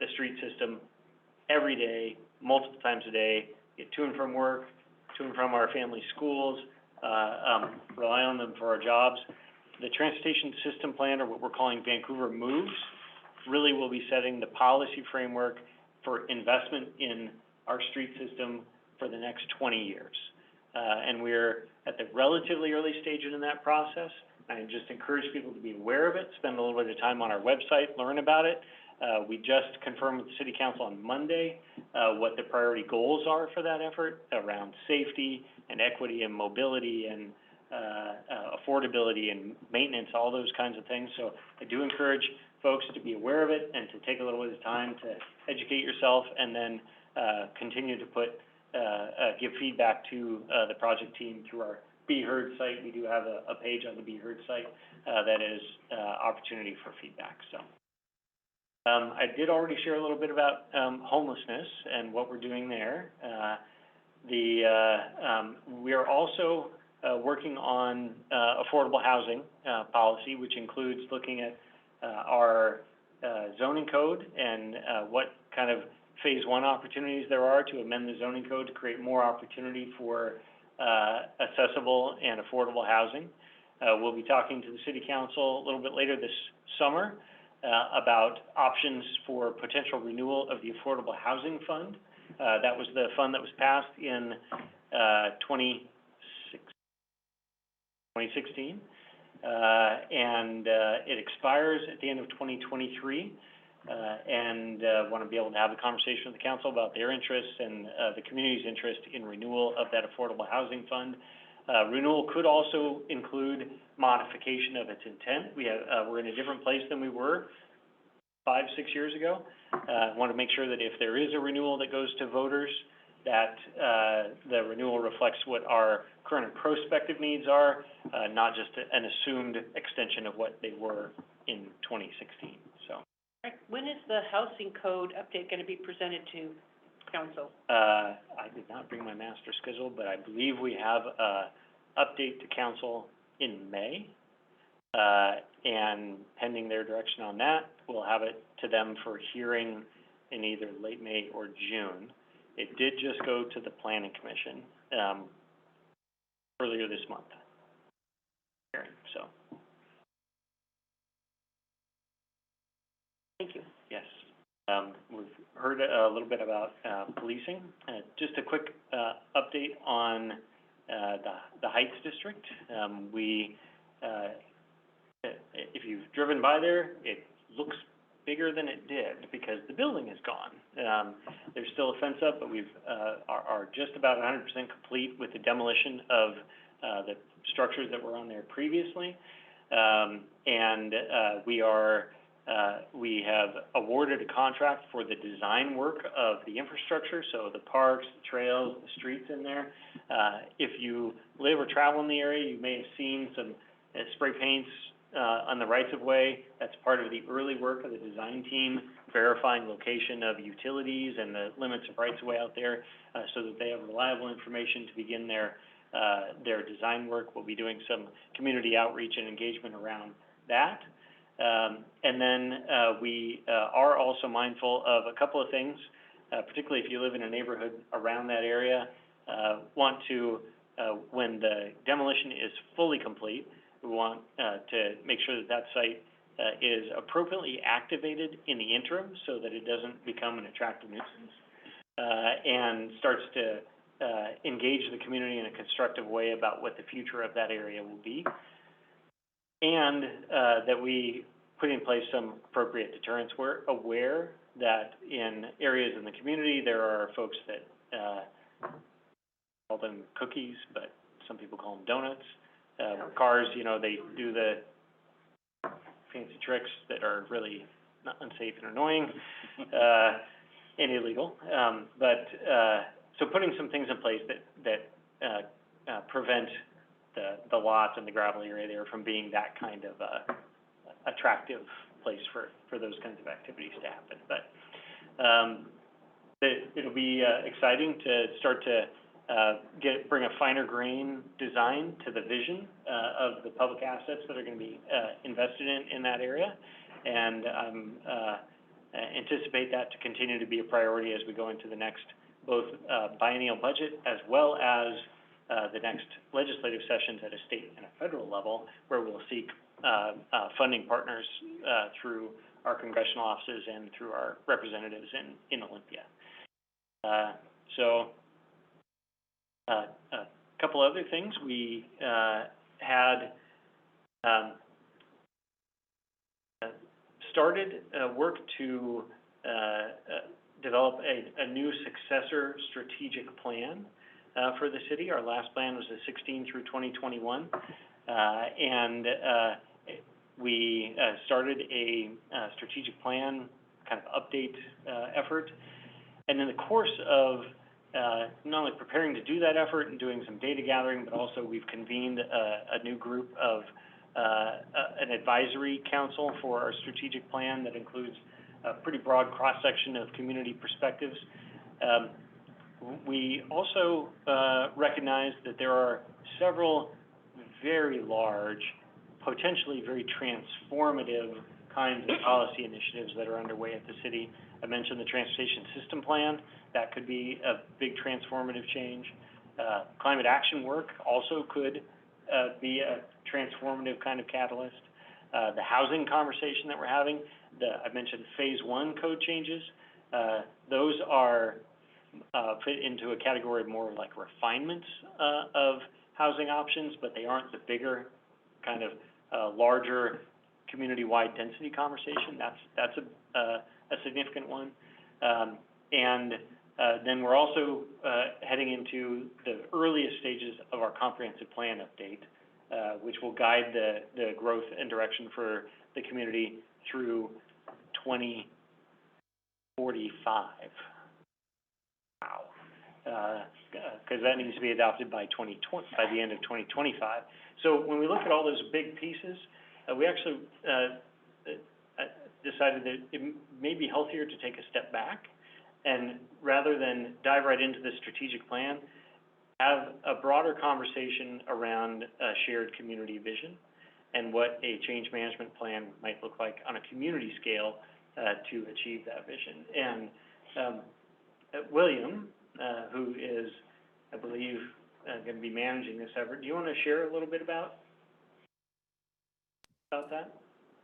the street system every day, multiple times a day, get to and from work, to and from our family schools, rely on them for our jobs, the transportation system plan, or what we're calling Vancouver Moves, really will be setting the policy framework for investment in our street system for the next 20 years. And we're at the relatively early stage in that process. I just encourage people to be aware of it, spend a little bit of time on our website, learn about it. We just confirmed with the City Council on Monday what the priority goals are for that effort around safety and equity and mobility and affordability and maintenance, all those kinds of things. So I do encourage folks to be aware of it and to take a little bit of time to educate yourself, and then continue to give feedback to the project team through our Be Heard site. We do have a page on the Be Heard site that is opportunity for feedback. So I did already share a little bit about homelessness and what we're doing there. We are also working on affordable housing policy, which includes looking at our zoning code and what kind of phase one opportunities there are to amend the zoning code to create more opportunity for accessible and affordable housing. We'll be talking to the City Council a little bit later this summer about options for potential renewal of the Affordable Housing Fund. That was the fund that was passed in 2016, and it expires at the end of 2023. And want to be able to have a conversation with the council about their interests and the community's interest in renewal of that Affordable Housing Fund. Renewal could also include modification of its intent. We're in a different place than we were 5-6 years ago. Want to make sure that if there is a renewal that goes to voters, that the renewal reflects what our current and prospective needs are, not just an assumed extension of what they were in 2016. So. When is the housing code update going to be presented to council? I did not bring my master schedule, but I believe we have a update to council in May. And pending their direction on that, we'll have it to them for hearing in either late May or June. It did just go to the Planning Commission earlier this month. So. Thank you. Yes. We've heard a little bit about policing. Just a quick update on the Heights District. If you've driven by there, it looks bigger than it did because the building is gone. There's still a fence up, but are just about 100% complete with the demolition of the structures that were on there previously. We have awarded a contract for the design work of the infrastructure, so the parks, the trails, the streets in there. If you live or travel in the area, you may have seen some spray paints on the rights-of-way. That's part of the early work of the design team, verifying location of utilities and the limits of rights-of-way out there so that they have reliable information to begin their design work. We'll be doing some community outreach and engagement around that. And then we are also mindful of a couple of things, particularly if you live in a neighborhood around that area, want to, when the demolition is fully complete, we want to make sure that site is appropriately activated in the interim so that it doesn't become an attractive nuisance and starts to engage the community in a constructive way about what the future of that area will be. And that we put in place some appropriate deterrents. We're aware that in areas in the community, there are folks that call them cookies, but some people call them donuts. Cars, they do the fancy tricks that are really not unsafe and annoying and illegal. So putting some things in place that prevent the lots and the gravel area there from being that kind of attractive place for those kinds of activities to happen. But it'll be exciting to start to bring a finer grain design to the vision of the public assets that are going to be invested in that area, and anticipate that to continue to be a priority as we go into the next both biennial budget as well as the next legislative sessions at a state and a federal level, where we'll seek funding partners through our congressional offices and through our representatives in Olympia. A couple other things. We had started work to develop a new successor strategic plan for the city. Our last plan was the 16 through 2021, and we started a strategic plan kind of update effort. And in the course of not only preparing to do that effort and doing some data gathering, but also we've convened a new group of an advisory council for our strategic plan that includes a pretty broad cross-section of community perspectives. We also recognize that there are several very large, potentially very transformative kinds of policy initiatives that are underway at the city. I mentioned the transportation system plan. That could be a big transformative change. Climate action work also could be a transformative kind of catalyst. The housing conversation that we're having, I mentioned phase 1 code changes. Those are fit into a category more like refinements of housing options, but they aren't the bigger kind of larger community-wide density conversation. That's a significant one. Then we're also heading into the earliest stages of our comprehensive plan update, which will guide the growth and direction for the community through 2045. Wow. Because that needs to be adopted by the end of 2025. So when we look at all those big pieces, we actually decided that it may be healthier to take a step back, and rather than dive right into the strategic plan, have a broader conversation around a shared community vision and what a change management plan might look like on a community scale to achieve that vision. And William, who is, I believe, going to be managing this effort, do you want to share a little bit about that?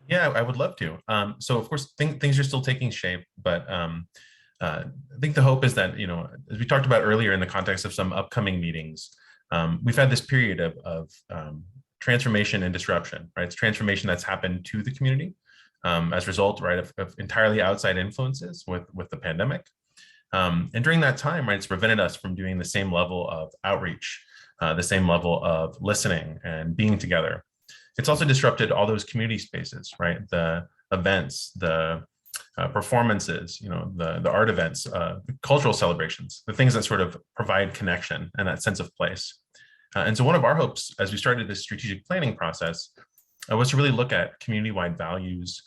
Yeah, I would love to. So of course, things are still taking shape, but I think the hope is that, as we talked about earlier in the context of some upcoming meetings, we've had this period of transformation and disruption, right? It's transformation that's happened to the community as a result, right, of entirely outside influences with the pandemic. And during that time, right, it's prevented us from doing the same level of outreach, the same level of listening and being together. It's also disrupted all those community spaces, right? The events, the performances, the art events, the cultural celebrations, the things that sort of provide connection and that sense of place. And so one of our hopes as we started this strategic planning process was to really look at community-wide values,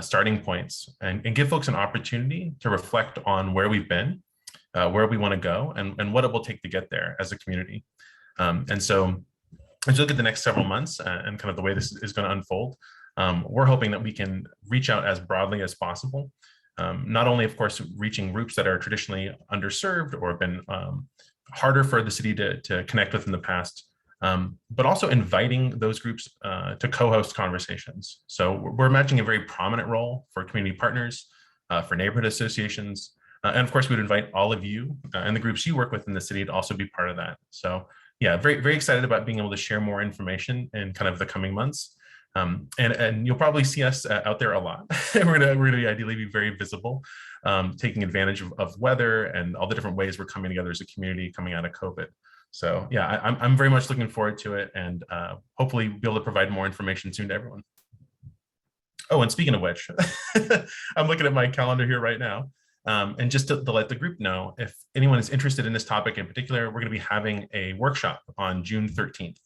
starting points, and give folks an opportunity to reflect on where we've been, where we want to go, and what it will take to get there as a community. And so as you look at the next several months and kind of the way this is going to unfold, we're hoping that we can reach out as broadly as possible, not only, of course, reaching groups that are traditionally underserved or have been harder for the city to connect with in the past, but also inviting those groups to co-host conversations. So we're imagining a very prominent role for community partners, for neighborhood associations, and of course, we'd invite all of you and the groups you work with in the city to also be part of that. So yeah, very, very excited about being able to share more information in kind of the coming months. And you'll probably see us out there a lot. we're gonna ideally be very visible, taking advantage of weather and all the different ways we're coming together as a community coming out of COVID. So yeah, I'm very much looking forward to it, and hopefully be able to provide more information soon to everyone. Oh, and speaking of which, I'm looking at my calendar here right now. And just to let the group know, if anyone is interested in this topic in particular, we're going to be having a workshop on June 13th,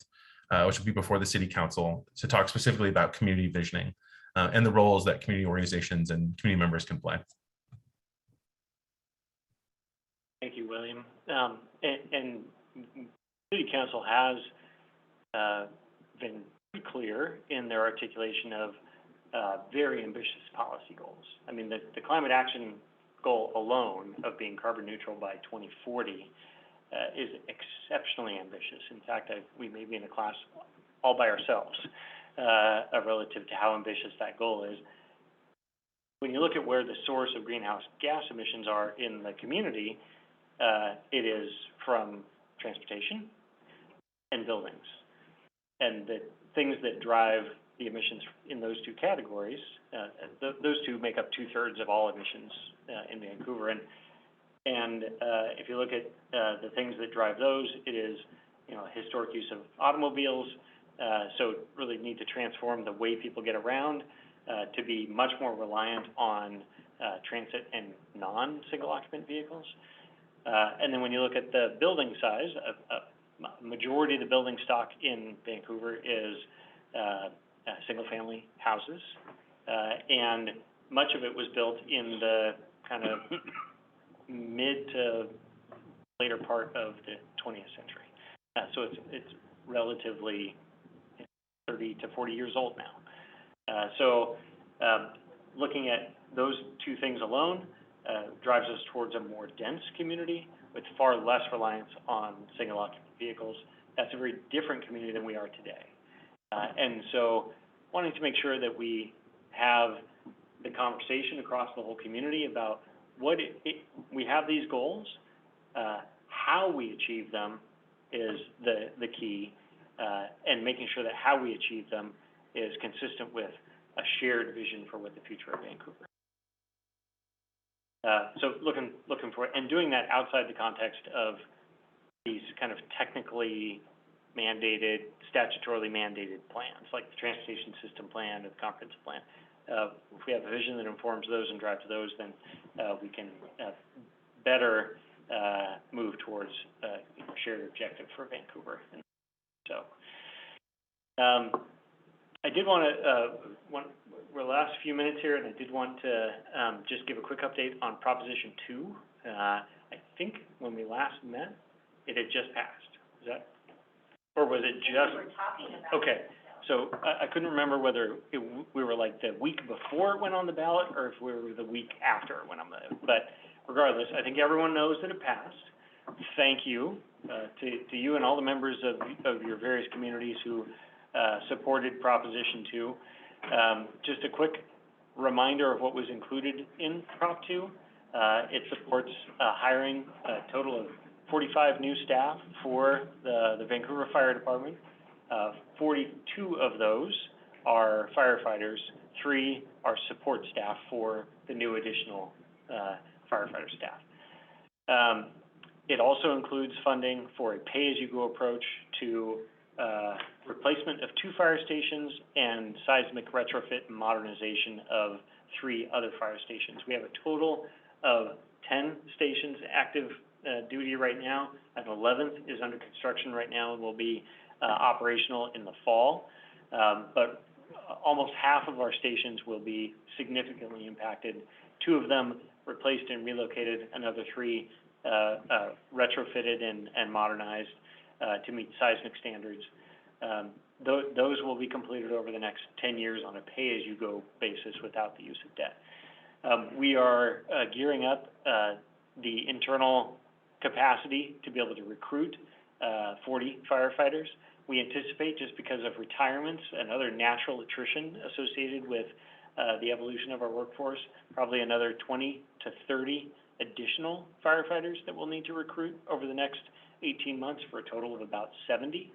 which will be before the City Council, to talk specifically about community visioning and the roles that community organizations and community members can play. Thank you, William. And City Council has been pretty clear in their articulation of very ambitious policy goals. I mean, the climate action goal alone of being carbon neutral by 2040 is exceptionally ambitious. In fact, we may be in a class all by ourselves relative to how ambitious that goal is. When you look at where the source of greenhouse gas emissions are in the community, it is from transportation and buildings. And the things that drive the emissions in those two categories, those two make up 2/3 of all emissions in Vancouver. And if you look at the things that drive those, it is, historic use of automobiles. So really need to transform the way people get around to be much more reliant on transit and non-single occupant vehicles. And then when you look at the building size, a majority of the building stock in Vancouver is single-family houses, and much of it was built in the kind of mid to later part of the 20th century. So it's relatively 30 to 40 years old now. So looking at those two things alone drives us towards a more dense community with far less reliance on single occupant vehicles. That's a very different community than we are today. And so wanting to make sure that we have the conversation across the whole community about we have these goals, how we achieve them is the key, and making sure that how we achieve them is consistent with a shared vision for what the future of Vancouver. So looking for, and doing that outside the context of these kind of technically mandated, statutorily mandated plans, like the transportation system plan or the comprehensive plan. If we have a vision that informs those and drives those, then we can better move towards a shared objective for Vancouver. And so I did want to, we're the last few minutes here, and I did want to just give a quick update on Proposition 2. I think when we last met, it had just passed. Is that, or was it just? We were talking about. Okay, so I couldn't remember whether we were like the week before it went on the ballot, or if we were the week after it went on the, but regardless, I think everyone knows that it passed. Thank you to you and all the members of your various communities who supported Proposition 2. Just a quick reminder of what was included in Prop 2. It supports hiring a total of 45 new staff for the Vancouver Fire Department. 42 of those are firefighters, 3 are support staff for the new additional firefighter staff. It also includes funding for a pay-as-you-go approach to replacement of 2 fire stations and seismic retrofit and modernization of 3 other fire stations. We have a total of 10 stations active duty right now. An 11th is under construction right now and will be operational in the fall. But almost half of our stations will be significantly impacted. 2 of them replaced and relocated, another 3 retrofitted and modernized to meet seismic standards. Those will be completed over the next 10 years on a pay-as-you-go basis without the use of debt. We are gearing up the internal capacity to be able to recruit 40 firefighters. We anticipate, just because of retirements and other natural attrition associated with the evolution of our workforce, probably another 20 to 30 additional firefighters that we'll need to recruit over the next 18 months for a total of about 70.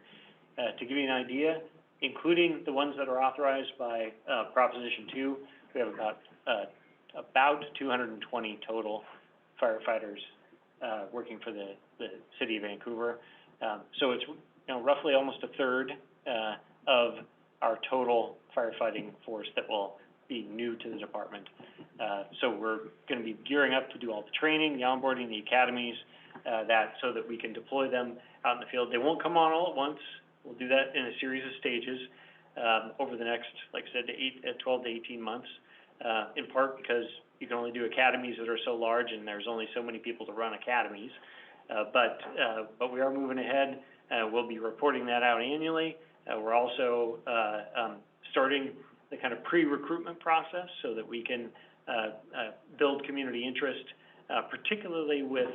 To give you an idea, including the ones that are authorized by Proposition 2, we have about 220 total firefighters working for the city of Vancouver. So it's roughly almost a third of our total firefighting force that will be new to the department. So we're going to be gearing up to do all the training, the onboarding, the academies, so that we can deploy them out in the field. They won't come on all at once. We'll do that in a series of stages over the next, like I said, 12 to 18 months, in part because you can only do academies that are so large, and there's only so many people to run academies. But we are moving ahead. We'll be reporting that out annually. We're also starting the kind of pre-recruitment process so that we can build community interest, particularly with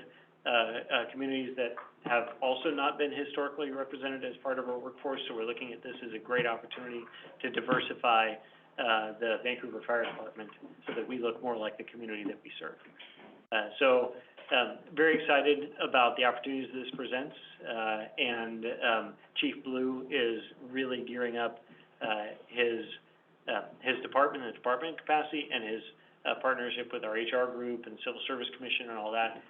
communities that have also not been historically represented as part of our workforce. So we're looking at this as a great opportunity to diversify the Vancouver Fire Department so that we look more like the community that we serve. Very excited about the opportunities this presents, and Chief Blue is really gearing up his department, his department capacity, and his partnership with our HR group and Civil Service Commission and all that,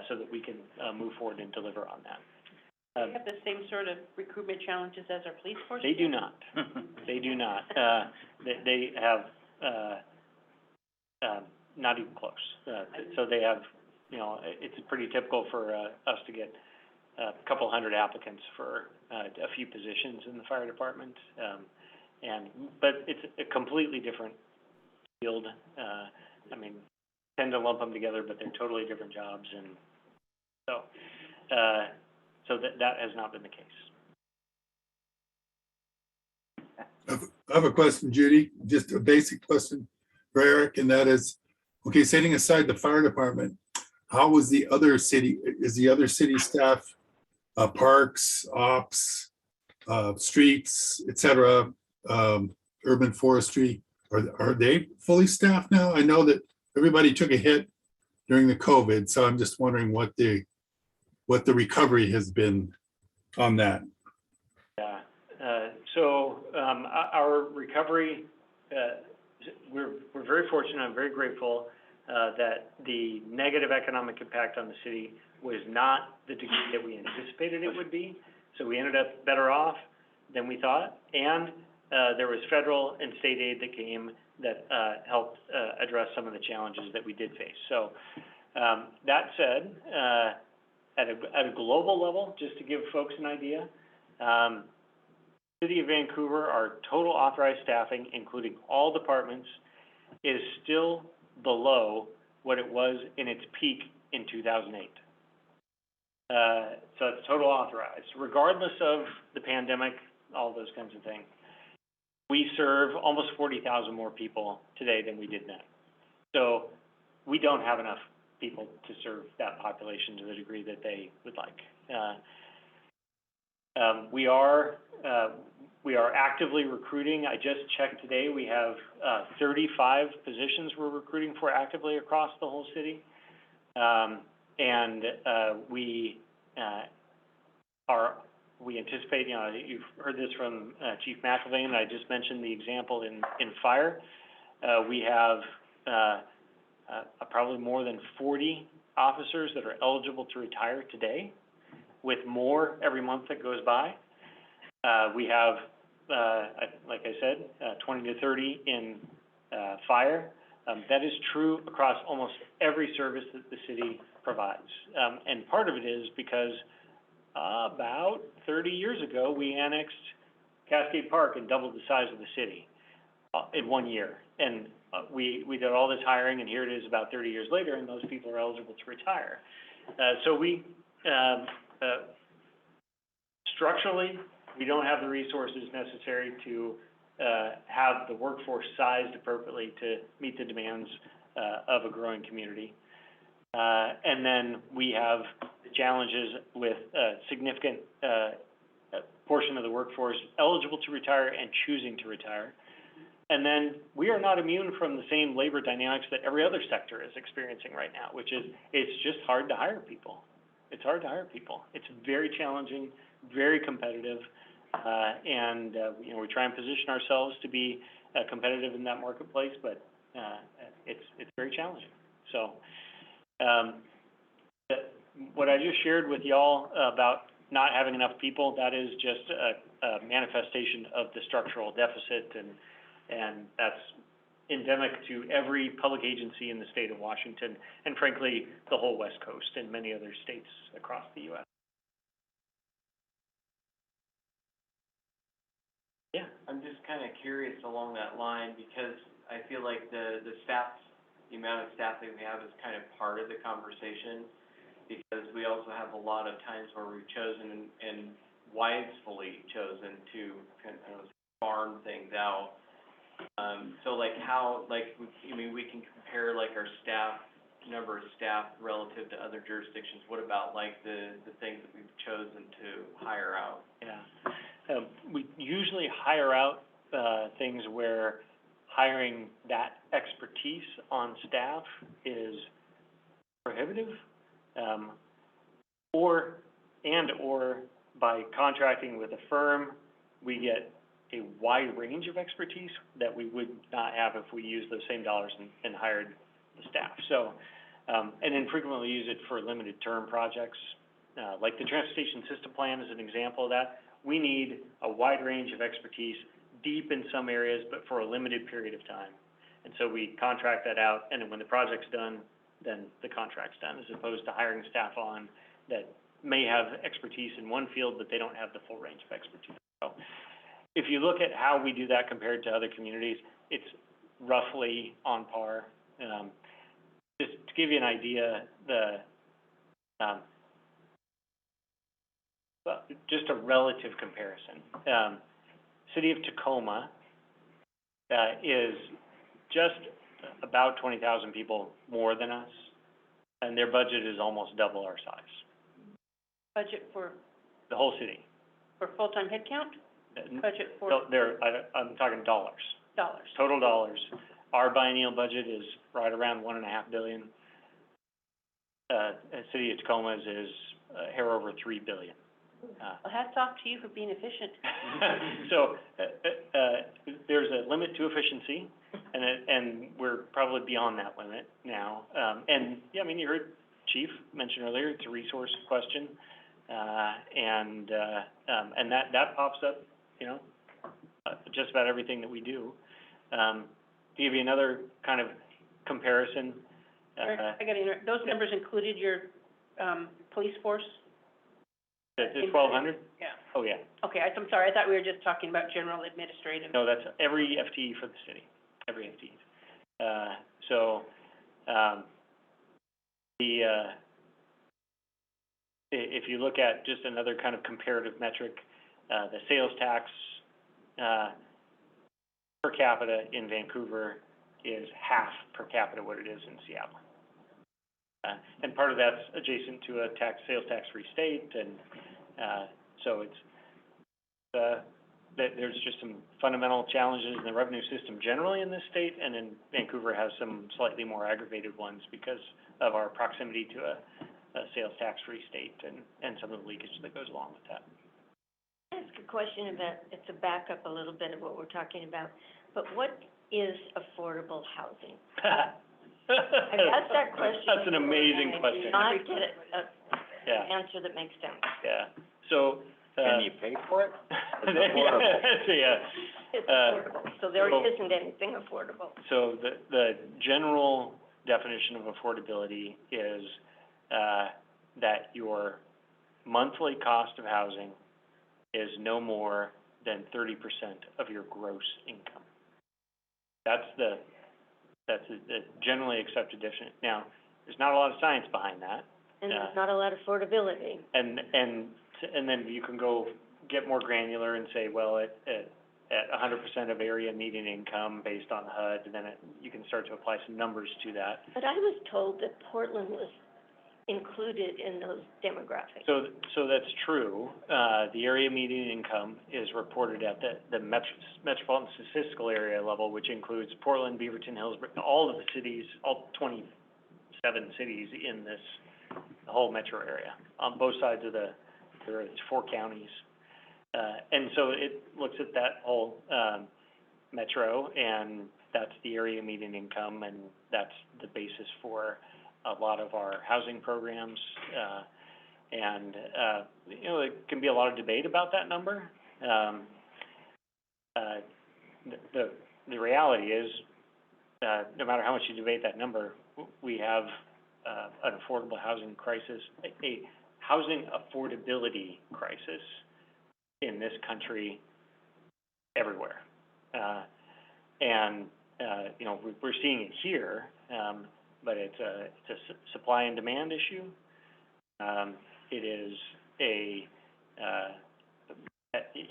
so that we can move forward and deliver on that. Do you have the same sort of recruitment challenges as our police force? They do not. They do not. They have not even close. So they have, you know, it's pretty typical for us to get a couple hundred applicants for a few positions in the fire department. But it's a completely different field. I mean, tend to lump them together, but they're totally different jobs, and so that has not been the case. I have a question, Judy, just a basic question for Eric, and that is, okay, setting aside the fire department, how was the other city, is the other city staff, parks, ops, streets, et cetera, urban forestry, are they fully staffed now? I know that everybody took a hit during the COVID, so I'm just wondering what the recovery has been on that. Yeah. So our recovery, we're very fortunate. I'm very grateful that the negative economic impact on the city was not the degree that we anticipated it would be. So we ended up better off than we thought, and there was federal and state aid that came that helped address some of the challenges that we did face. So that said, at a global level, just to give folks an idea, City of Vancouver, our total authorized staffing, including all departments, is still below what it was in its peak in 2008. So it's total authorized, regardless of the pandemic, all those kinds of things. We serve almost 40,000 more people today than we did then. So we don't have enough people to serve that population to the degree that they would like. We are actively recruiting. I just checked today. We have 35 positions we're recruiting for actively across the whole city, and we anticipate. You know, you've heard this from Chief McElvain. I just mentioned the example in fire. We have probably more than 40 officers that are eligible to retire today, with more every month that goes by. We have, like I said, 20 to 30 in fire. That is true across almost every service that the city provides. And part of it is because about 30 years ago, we annexed Cascade Park and doubled the size of the city in 1 year. And we did all this hiring, and here it is about 30 years later, and those people are eligible to retire. So we, structurally, we don't have the resources necessary to have the workforce sized appropriately to meet the demands of a growing community. And then we have the challenges with a significant portion of the workforce eligible to retire and choosing to retire. And then we are not immune from the same labor dynamics that every other sector is experiencing right now, which is it's just hard to hire people. It's hard to hire people. It's very challenging, very competitive, and you know, we try and position ourselves to be competitive in that marketplace, but it's very challenging. So what I just shared with y'all about not having enough people, that is just a manifestation of the structural deficit, and that's endemic to every public agency in the state of Washington, and frankly, the whole West Coast and many other states across the U.S. Yeah, I'm just kind of curious along that line, because I feel like the staff the amount of staff that we have is kind of part of the conversation, because we also have a lot of times where we've chosen and wisely chosen to kind of farm things out. So like how, like, I mean, we can compare like our staff, number of staff relative to other jurisdictions. What about like the things that we've chosen to hire out? Yeah. We usually hire out, things where hiring that expertise on staff is prohibitive, or by contracting with a firm, we get a wide range of expertise that we would not have if we used those same dollars and hired the staff. So, and then frequently use it for limited term projects, like the transportation system plan is an example of that. We need a wide range of expertise, deep in some areas, but for a limited period of time. And so we contract that out, and then when the project's done, then the contract's done, as opposed to hiring staff on that may have expertise in one field, but they don't have the full range of expertise. So if you look at how we do that compared to other communities, it's roughly on par. Just to give you an idea, just a relative comparison. City of Tacoma is just about 20,000 people more than us, and their budget is almost double our size. Budget for The whole city. full-time headcount? Budget for So I'm talking dollars, dollars? total dollars. Our biennial budget is right around $1.5 billion. City of Tacoma's is a hair over $3 billion. Well, hats off to you for being efficient. So, there's a limit to efficiency, and we're probably beyond that limit now. And, yeah, I mean, you heard Chief mention earlier, it's a resource question, and that pops up, you know, just about everything that we do. To give you another kind of comparison, I got to those numbers included your, police force? the 1,200? Yeah. Oh, yeah. Okay, I'm sorry, I thought we were just talking about general administrative. No, that's every FTE for the city, every FTE. If you look at just another kind of comparative metric, the sales tax, per capita in Vancouver is half per capita what it is in Seattle. And part of that's adjacent to a sales tax-free state, and, so it's, there's just some fundamental challenges in the revenue system generally in this state, and then Vancouver has some slightly more aggravated ones because of our proximity to a sales tax-free state and some of the leakage that goes along with that. Ask a question about, it's a backup a little bit of what we're talking about, but what is affordable housing? I've asked that question. That's an amazing and question. I did not get Yeah. an answer that makes sense. Yeah, so, Can you pay for it? yeah. It's affordable, so there so- isn't anything affordable. So the general definition of affordability is, that your monthly cost of housing is no more than 30% of your gross income. That's the generally accepted definition. Now, there's not a lot of science behind that. And there's not a lot of affordability. And then you can go get more granular and say, well, at 100% of area median income based on HUD, and then you can start to apply some numbers to that. But I was told that Portland was included in those demographics. So that's true. The area median income is reported at the metropolitan statistical area level, which includes Portland, Beaverton, Hillsborough, all of the cities, all 27 cities in this whole metro area, on both sides of it's 4 counties. And so it looks at that whole, metro, and that's the area median income, and that's the basis for a lot of our housing programs. And you know, there can be a lot of debate about that number. The reality is, no matter how much you debate that number, we have an affordable housing crisis, a housing affordability crisis in this country everywhere. And you know, we're seeing it here. but it's a supply and demand issue. It is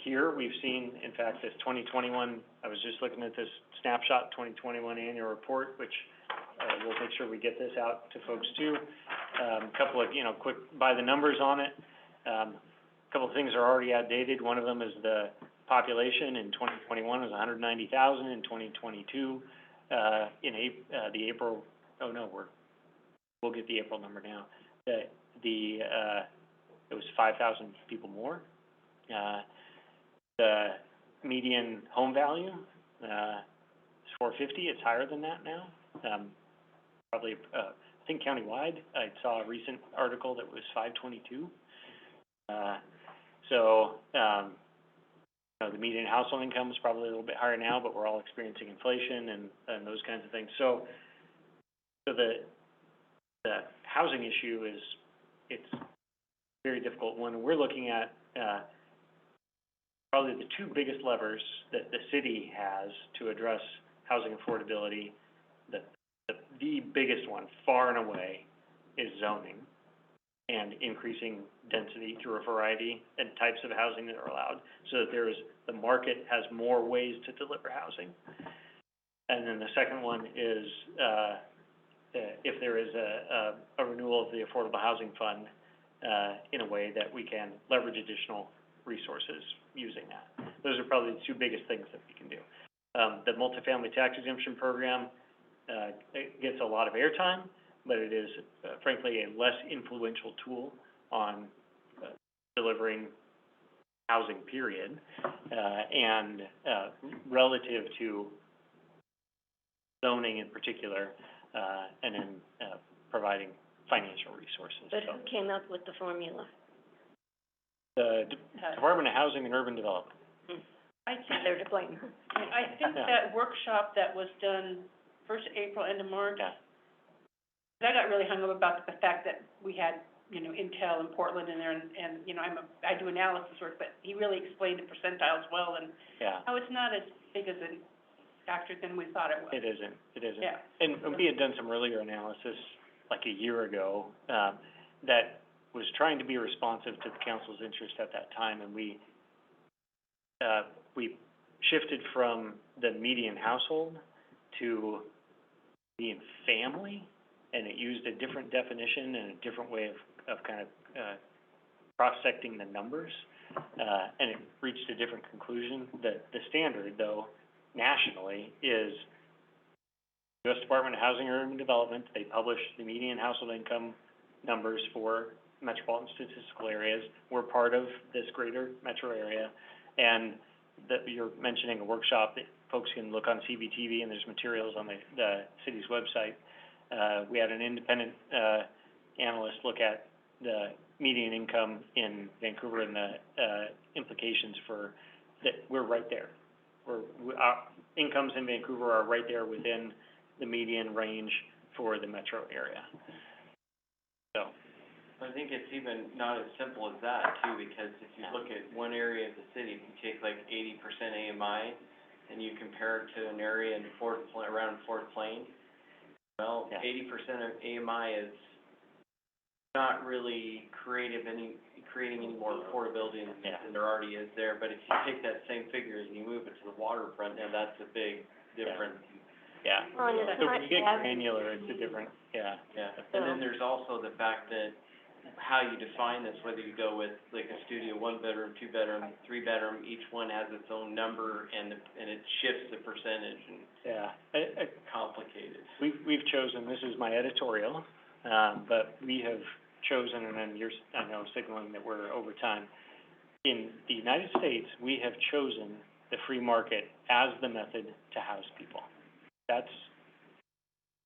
here we've seen, in fact, this 2021, I was just looking at this snapshot 2021 annual report, which we'll make sure we get this out to folks too. A couple of, quick by the numbers on it. A couple of things are already outdated. One of them is the population in 2021 was 190,000. In 2022, the April, we'll get the April number now. It was 5,000 people more. The median home value is $450. It's higher than that now. Probably, I think countywide. I saw a recent article that was $522. The median household income is probably a little bit higher now, but we're all experiencing inflation and those kinds of things. So the housing issue it's very difficult. When we're looking at probably the two biggest levers that the city has to address housing affordability, the biggest one, far and away, is zoning and increasing density through a variety and types of housing that are allowed, so that the market has more ways to deliver housing. And then the second one is if there is a renewal of the Affordable Housing Fund in a way that we can leverage additional resources using that. Those are probably the two biggest things that we can do. The multifamily tax exemption program it gets a lot of airtime, but it is frankly a less influential tool on delivering housing, period, and relative to zoning in particular, and then providing financial resources. But who came up with the formula? The Department of Housing and Urban Development. I think, They're to blame. I think that workshop that was done first April, end of March, Yeah. I got really hung up about the fact that we had, Intel in Portland in there, and I do analysis work, but he really explained the percentiles well, and how it's not as big as a factor than we thought it was. It isn't. Yeah. And we had done some earlier analysis, like a year ago, that was trying to be responsive to the council's interest at that time, and we shifted from the median household to median family, and it used a different definition and a different way of kind of cross-secting the numbers, and it reached a different conclusion. The standard, though, nationally, is U.S. Department of Housing and Urban Development. They publish the median household income numbers for metropolitan statistical areas. We're part of this greater metro area, and that you're mentioning a workshop that folks can look on CBTV, and there's materials on the city's website. We had an independent analyst look at the median income in Vancouver and the implications for that. We're right there. Our incomes in Vancouver are right there within the median range for the metro area. So I think it's even not as simple as that too, because if you look at one area of the city, if you take like 80% AMI and you compare it to an area in around Fort Plain, well, 80% of AMI is not really creating any more affordability than there already is there. But if you take that same figure and you move it to the waterfront, now that's a big difference. Yeah. So when you get granular, it's a different, And then there's also the fact that how you define this, whether you go with like a studio, 1-bedroom, 2-bedroom, 3-bedroom, each one has its own number, and it shifts the percentage, and complicated. We've chosen, this is my editorial, but we have chosen, and then I know signaling that we're over time. In the United States, we have chosen the free market as the method to house people.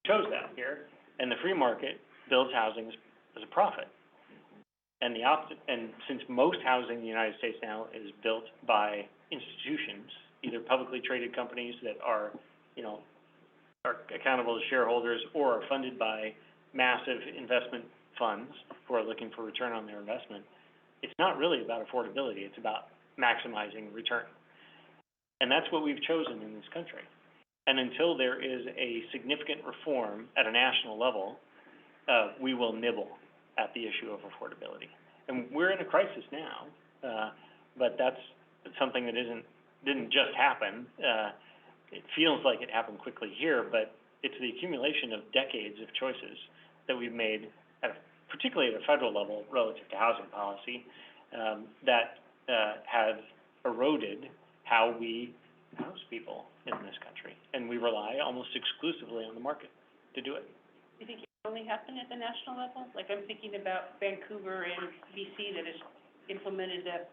Chose that here, and the free market builds housing as a profit. And and since most housing in the United States now is built by institutions, either publicly traded companies that are accountable to shareholders or are funded by massive investment funds who are looking for return on their investment, it's not really about affordability, it's about maximizing return. And that's what we've chosen in this country. And until there is a significant reform at a national level, we will nibble at the issue of affordability. And we're in a crisis now, but that's something that didn't just happen. It feels like it happened quickly here, but it's the accumulation of decades of choices that we've made, particularly at a federal level relative to housing policy, that have eroded how we house people in this country. And we rely almost exclusively on the market to do it. Do you think it only happen at the national level? Like, I'm thinking about Vancouver and BC that has implemented that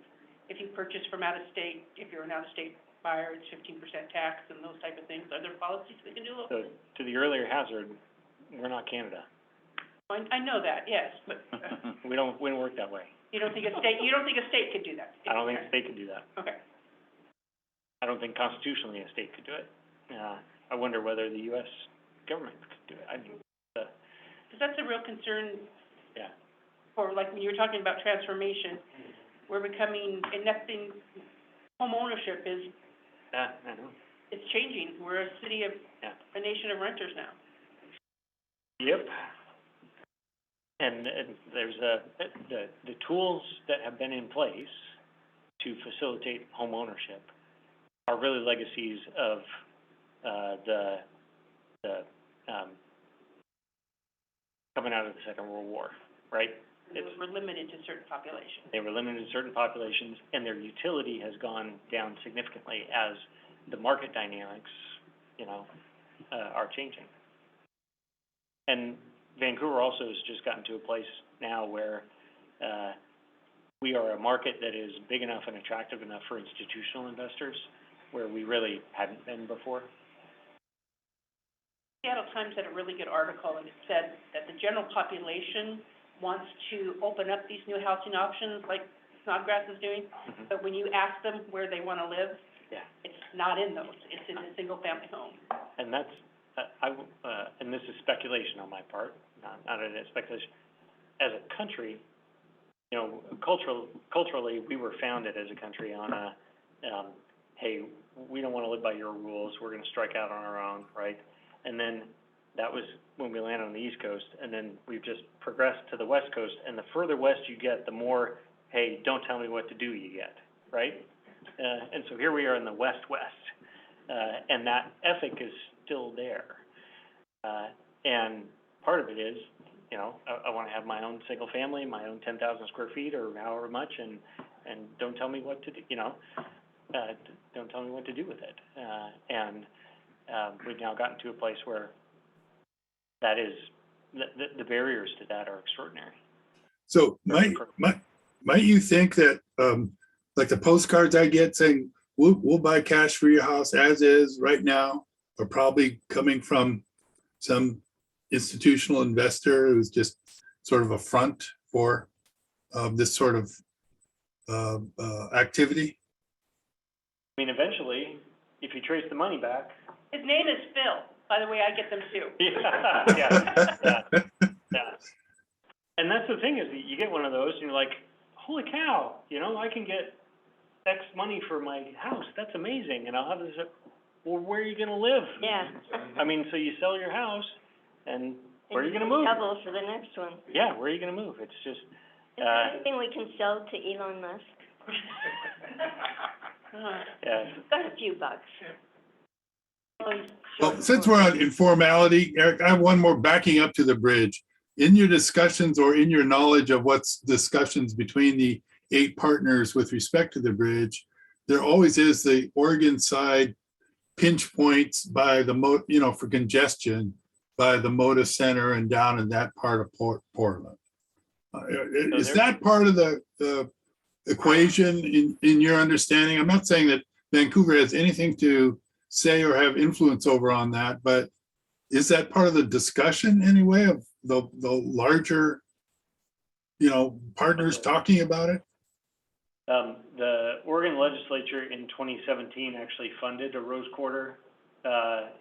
if you purchase from out of state, if you're an out-of-state buyer, it's 15% tax and those type of things. Are there policies we can do So locally? to the earlier hazard, we're not Canada. I know that, yes, but We don't work that way. you don't think a state could do that? I don't think a state could do that. Okay. I don't think constitutionally a state could do it. I wonder whether the U.S. government could do it. Because that's a real concern Yeah. for, like, when you were talking about transformation, we're becoming, and nothing, home ownership is, I know. it's changing. We're a city of, Yeah. a nation of renters now. Yep. And there's the tools that have been in place to facilitate home ownership are really legacies of coming out of the Second World War, right? We're limited to certain populations. They were limited to certain populations, and their utility has gone down significantly as the market dynamics, are changing. And Vancouver also has just gotten to a place now where we are a market that is big enough and attractive enough for institutional investors, where we really hadn't been before. Seattle Times had a really good article, and it said that the general population wants to open up these new housing options like Snodgrass is doing, Mhm. but when you ask them where they want to live, Yeah. it's not in those. It's in a single-family home. And that's, and this is speculation on my part, not a speculation. As a country, culturally, we were founded as a country on hey, we don't want to live by your rules, we're going to strike out on our own, right? And then that was when we landed on the East Coast, and then we've just progressed to the West Coast, and the further west you get, the more, hey, don't tell me what to do you get, right? And so here we are in the West-West, and that ethic is still there. And part of it is, I want to have my own single family, my own 10,000 square feet or however much, and don't tell me what to do, don't tell me what to do with it. And we've now gotten to a place where that is, the barriers to that are extraordinary. So might you think that, like the postcards I get saying, we'll buy cash for your house as is right now, are probably coming from some institutional investor who's just sort of a front for this sort of activity? I mean, eventually, if you trace the money back. His name is Phil. By the way, I get them too. Yeah. And that's the thing, is that you get one of those and you're like, holy cow, I can get X money for my house. That's amazing. And I'll have this, well, where are you going to live? Yeah. I mean, so you sell your house and where are you going to move? Double for the next one. Yeah, where are you going to move? It's just, Is there anything we can sell to Elon Musk? yeah. Got a few bucks. Well, since we're on informality, Eric, I have one more backing up to the bridge. In your discussions or in your knowledge of what's discussions between the 8 partners with respect to the bridge, there always is the Oregon side pinch points by the for congestion by the Moda Center and down in that part of Portland. Is that part of the equation in your understanding? I'm not saying that Vancouver has anything to say or have influence over on that, but is that part of the discussion anyway of the larger, partners talking about it? The Oregon legislature in 2017 actually funded a Rose Quarter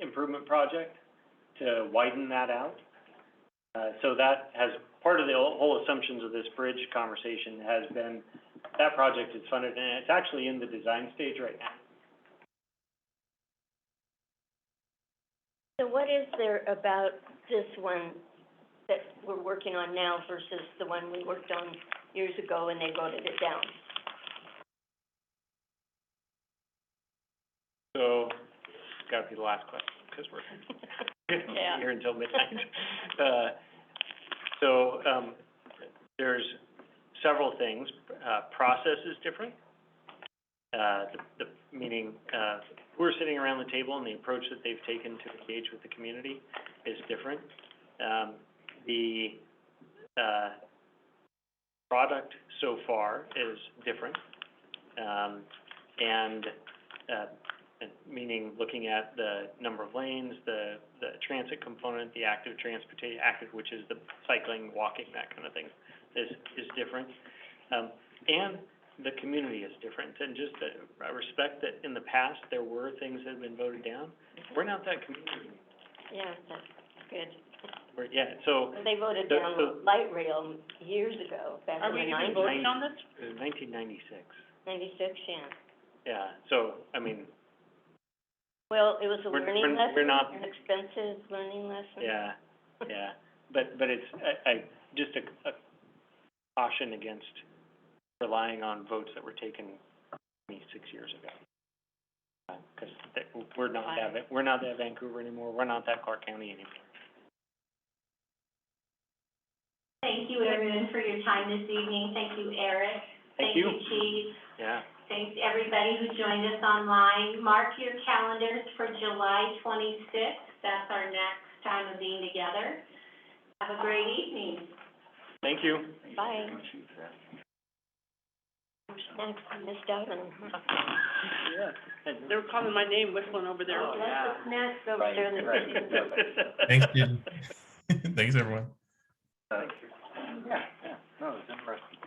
improvement project to widen that out. So that has, part of the whole assumptions of this bridge conversation has been that project is funded, and it's actually in the design stage right now. So what is there about this one that we're working on now versus the one we worked on years ago and they voted it down? So, it's gotta be the last question, because we're Yeah. here until midnight. There's several things. Process is different. Meaning, we're sitting around the table and the approach that they've taken to engage with the community is different. The product so far is different. Meaning looking at the number of lanes, the transit component, the active transportation, which is the cycling, walking, that kind of thing, is different. And the community is different, and just I respect that in the past, there were things that have been voted down. We're not that community. Yeah, that's good. So. They voted So- down so- light rail years ago, back Are in we the even nineties. voting on this? It was 1996. 96, yeah. Yeah, so, I mean, Well, it was a We're- learning we're- lesson, we're not- an expensive learning lesson. yeah, but it's, I just a caution against relying on votes that were taken 26 years ago. Because we're not that Vancouver anymore, we're not that Clark County anymore. Thank you, everyone, for your time this evening. Thank you, Eric. Thank you. Chief. Yeah, Thanks, everybody who joined us online. Mark your calendars for July 26th. That's our next time of being together. Have a great evening. thank you. Bye. Thanks, I missed out on. Yeah. They were calling my name, whistling over there. Oh, that's the snacks over there in the kitchen. Thanks, Judy. Thanks, everyone. Yeah, no, it's interesting.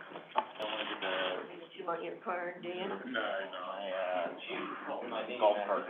You want your card, do you? My, golf cart.